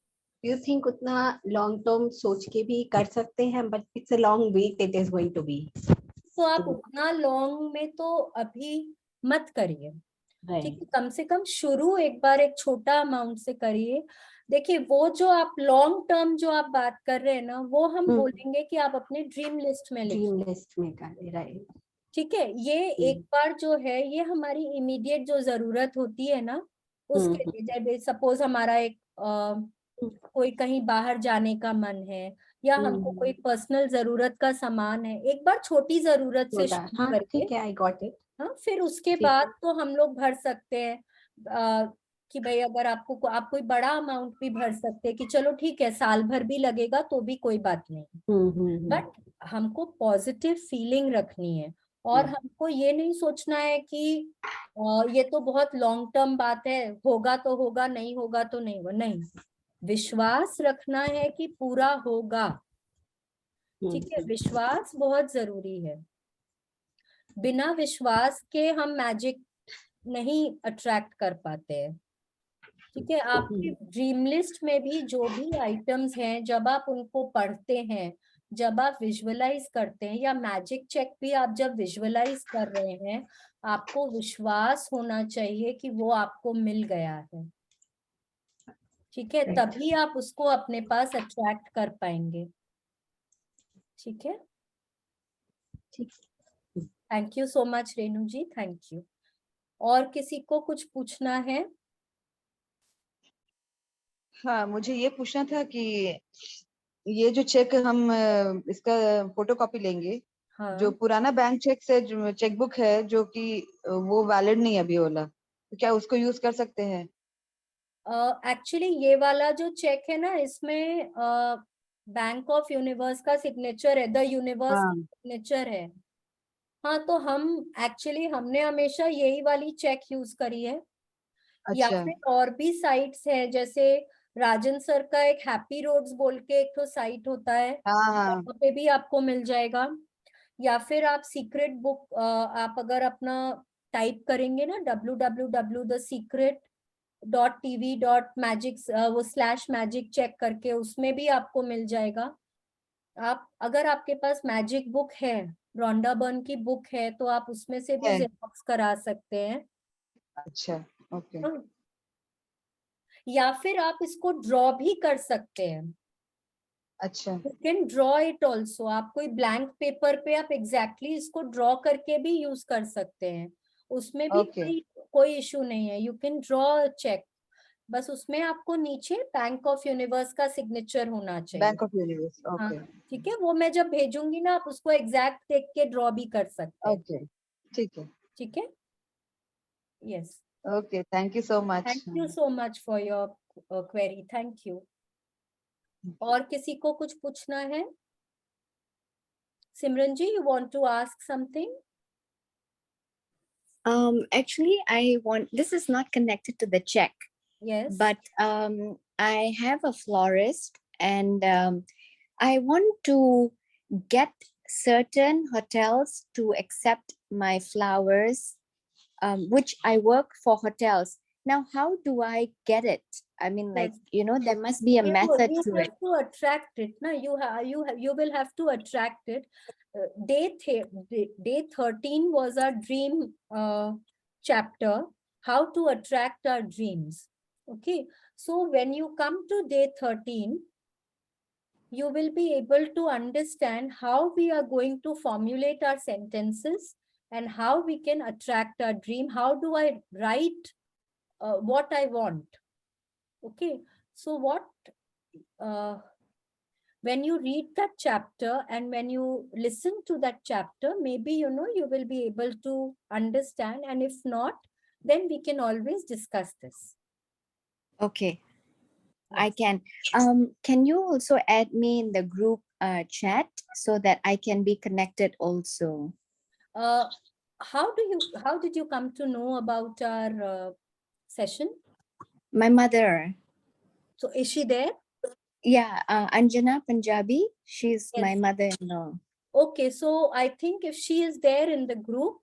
do you think उतना long term सोच के भी कर सकते हैं, but it's a long wait it is going to be. तो आप तो उतना लॉन्ग में तो अभी मत करिए, ठीक right. है, कम से कम शुरू एक बार एक छोटा अमाउंट से करिए। देखिए, वो जो आप लॉन्ग टर्म जो आप बात कर रहे हैं ना, वो हम बोलेंगे कि आप अपने ड्रीम लिस्ट में लिखिए। ड्रीम लिस्ट में कर राइट। ठीक है, ये एक बार जो है ये हमारी इमीडिएट जो जरूरत होती है ना, उसके लिए, जैसे सपोज हमारा एक कोई कहीं बाहर जाने का मन है, या हमको कोई पर्सनल जरूरत का सामान है, एक बार छोटी जरूरत से शुरू हाँ करके, ठीक है, आई गॉट इट। हाँ, फिर उसके ठीक बाद है। तो हम लोग भर सकते हैं, कि भाई अगर आपको आप कोई बड़ा अमाउंट भी भर सकते हैं कि चलो ठीक है साल भर भी लगेगा तो भी कोई बात नहीं, बट हमको पॉजिटिव फीलिंग रखनी है, और हमको ये नहीं सोचना है कि ये तो बहुत लॉन्ग टर्म बात है, होगा तो होगा, नहीं होगा तो नहीं होगा, नहीं, विश्वास रखना है कि पूरा होगा। ठीक है, विश्वास बहुत जरूरी है, बिना विश्वास के हम मैजिक नहीं अट्रैक्ट कर पाते हैं। ठीक है, आपकी ड्रीम लिस्ट में भी जो भी आइटम्स हैं, जब आप उनको पढ़ते हैं, जब आप विजुअलाइज करते हैं, या मैजिक चेक भी आप जब विजुअलाइज कर रहे हैं, आपको विश्वास होना चाहिए कि वो आपको मिल गया है। ठीक है, तभी आप उसको अपने पास अट्रैक्ट कर पाएंगे। ठीक है, thank you so much Renu ji, thank you. और किसी को कुछ पूछना है? हाँ, मुझे ये पूछना था कि ये जो चेक हम इसका फोटो कॉपी लेंगे, जो हाँ, पुराना बैंक चेक से चेकबुक है जो कि वो वैलिड नहीं अभी वाला, तो क्या उसको यूज कर सकते हैं? एक्चुअली ये वाला जो चेक है ना, इसमें बैंक ऑफ यूनिवर्स का सिग्नेचर है, द यूनिवर्स का हाँ, सिग्नेचर है। हाँ, तो हम एक्चुअली हमने हमेशा यही वाली चेक यूज करी है, या अच्छा, फिर और भी साइट्स हैं, जैसे राजन सर का एक हैप्पी रोड्स बोल के एक तो साइट होता है, हाँ हाँ, वहाँ पे भी आपको मिल जाएगा, या फिर आप सीक्रेट बुक, आप अगर अपना टाइप करेंगे ना www.thesecret.tv.magic वो /magic चेक करके, उसमें भी आपको मिल जाएगा। आप अगर आपके पास मैजिक बुक है, रोंडा बर्न की बुक है, तो आप उसमें से भी है, जेरोक्स करा सकते हैं। अच्छा, ओके, हाँ, या फिर आप इसको ड्रॉ भी कर सकते हैं, अच्छा, you can draw it also. आप कोई ब्लैंक पेपर पे आप एग्जैक्टली इसको ड्रॉ करके भी यूज कर सकते हैं, उसमें भी ओके, कोई इशू नहीं है, यू कैन ड्रॉ चेक, बस उसमें आपको नीचे बैंक ऑफ यूनिवर्स का सिग्नेचर होना चाहिए। बैंक ऑफ यूनिवर्स, हाँ, ओके, ठीक है, वो मैं जब भेजूंगी ना, आप उसको एग्जैक्ट देख के ड्रॉ भी कर सकते हैं। ओके, ठीक है, ठीक है, yes, okay, thank you so much. Thank you so much for your query, thank you. और किसी को कुछ पूछना है? Simran ji, you want to ask something? Actually, this is not connected to the check, Yes. but I have a florist, and I want to get certain hotels to accept my flowers, which I work for hotels. Now, how do I get it? I mean, like, Yes. there must be a method You to have it. to attract it. Na? You will have to attract it. Day 13 was our dream chapter, how to attract our dreams. Okay. So when you come to day 13, you will be able to understand how we are going to formulate our sentences and how we can attract our dream. How do I write what I want? Okay. So when you read that chapter and when you listen to that chapter, maybe, you will be able to understand. And if not, then we can always discuss this. Okay. I can. Can you also add me in the group chat so that I can be connected also? How did you come to know about our session? My mother. So is she there? Yeah, Anjana Punjabi. She's my Yes. mother-in-law. Okay, so I think if she is there in the group,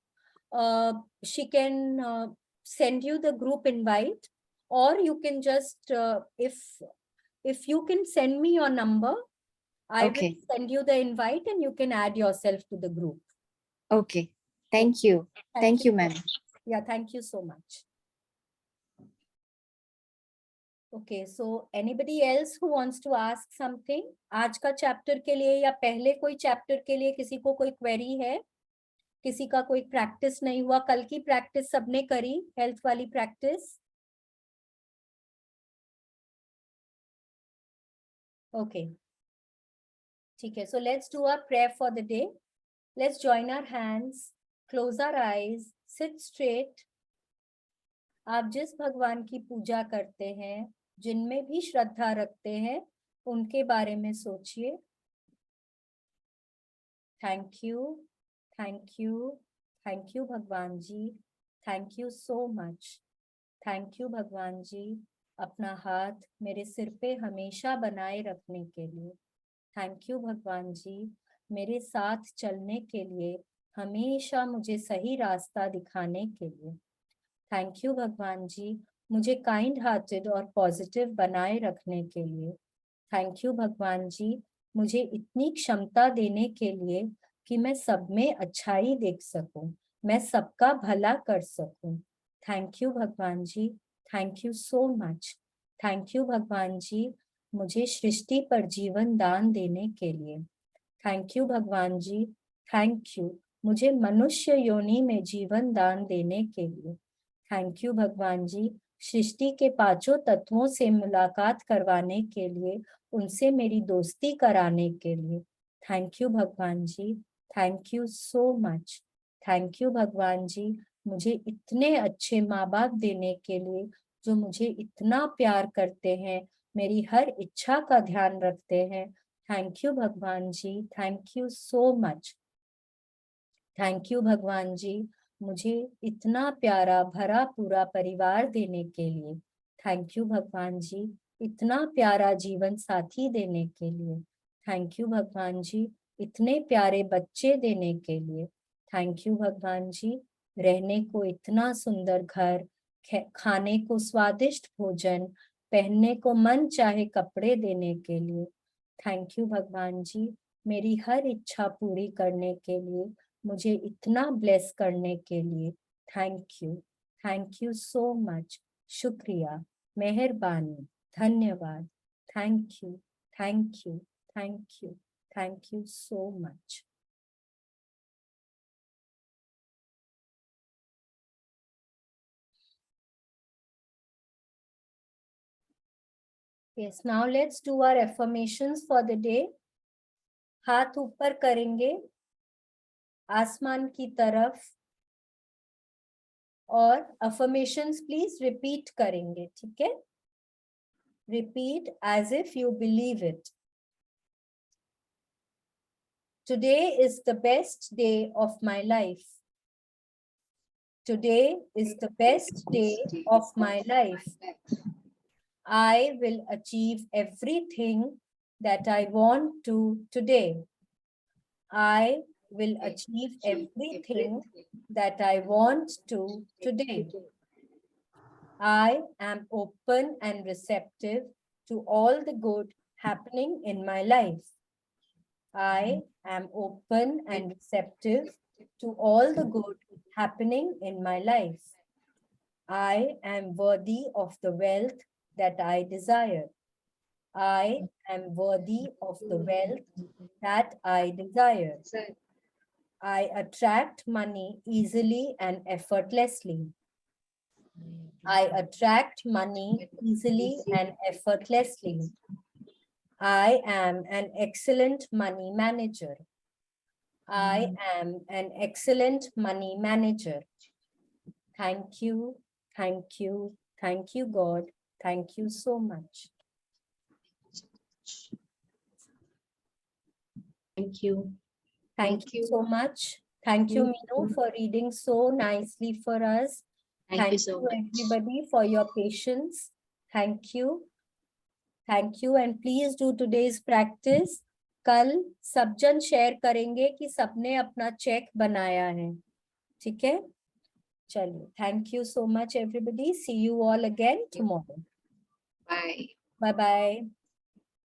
she can send you the group invite, or you can just, if you can send me your number, I Okay. will send you the invite and you can add yourself to the group. Okay. Thank you. Thank you, ma'am. Yeah, thank you so much. Okay, so anybody else who wants to ask something? आज का chapter के लिए या पहले कोई chapter के लिए किसी को कोई क्वेरी है? किसी का कोई प्रैक्टिस नहीं हुआ? कल की प्रैक्टिस सबने करी, हेल्थ वाली प्रैक्टिस? ओके, ठीक है. So let's do our prayer for the day. Let's join our hands, close our eyes, sit straight. आप जिस भगवान की पूजा करते हैं, जिनमें भी श्रद्धा रखते हैं, उनके बारे में सोचिए. Thank you, thank you, thank you भगवान जी, thank you so much. Thank you भगवान जी, अपना हाथ मेरे सिर पे हमेशा बनाए रखने के लिए. थैंक यू भगवान जी, मेरे साथ चलने के लिए, हमेशा मुझे सही रास्ता दिखाने के लिए. थैंक यू भगवान जी, मुझे काइंड हार्टेड और पॉजिटिव बनाए रखने के लिए. थैंक यू भगवान जी, मुझे इतनी क्षमता देने के लिए कि मैं सब में अच्छाई देख सकूं, मैं सबका भला कर सकूं. थैंक यू भगवान जी, thank you so much. Thank you भगवान जी, मुझे सृष्टि पर जीवन दान देने के लिए. थैंक यू भगवान जी, थैंक यू, मुझे मनुष्य योनि में जीवन दान देने के लिए. थैंक यू भगवान जी, सृष्टि के पांचों तत्वों से मुलाकात करवाने के लिए, उनसे मेरी दोस्ती कराने के लिए. थैंक यू भगवान जी, thank you so much. Thank you भगवान जी, मुझे इतने अच्छे माँ बाप देने के लिए, जो मुझे इतना प्यार करते हैं, मेरी हर इच्छा का ध्यान रखते हैं. थैंक यू भगवान जी, thank you so much. Thank you भगवान जी, मुझे इतना प्यारा भरा पूरा परिवार देने के लिए. थैंक यू भगवान जी, इतना प्यारा जीवन साथी देने के लिए. थैंक यू भगवान जी, इतने प्यारे बच्चे देने के लिए. थैंक यू भगवान जी, रहने को इतना सुंदर घर, खाने को स्वादिष्ट भोजन, पहनने को मन चाहे कपड़े देने के लिए. थैंक यू भगवान जी, मेरी हर इच्छा पूरी करने के लिए, मुझे इतना ब्लेस करने के लिए. Thank you so much. शुक्रिया, मेहरबानी, धन्यवाद. Thank you, thank you, thank you, thank you so much. Yes, now let's do our affirmations for the day. हाथ ऊपर करेंगे आसमान की तरफ और affirmations प्लीज रिपीट करेंगे, ठीक है? Repeat as if you believe it. Today is the best day of my life. Today is the best day of my life. I will achieve everything that I want to today. I will achieve everything that I want to today. I am open and receptive to all the good happening in my life. I am open and receptive to all the good happening in my life. I am worthy of the wealth that I desire. I am worthy of the wealth that I desire. I attract money easily and effortlessly. I attract money easily and effortlessly. I am an excellent money manager. I am an excellent money manager. Thank you, thank you, thank you, God. Thank you so much. Thank you. Thank you so much. Thank you, Meenu, for reading so nicely for us. Thank you so much. Everybody, for your patience. Thank you. Thank you, and please do today's practice. कल सब जन share करेंगे कि सबने अपना check बनाया है. ठीक है? चलिए. Thank you so much, everybody. See you all again tomorrow. Bye. Bye-bye.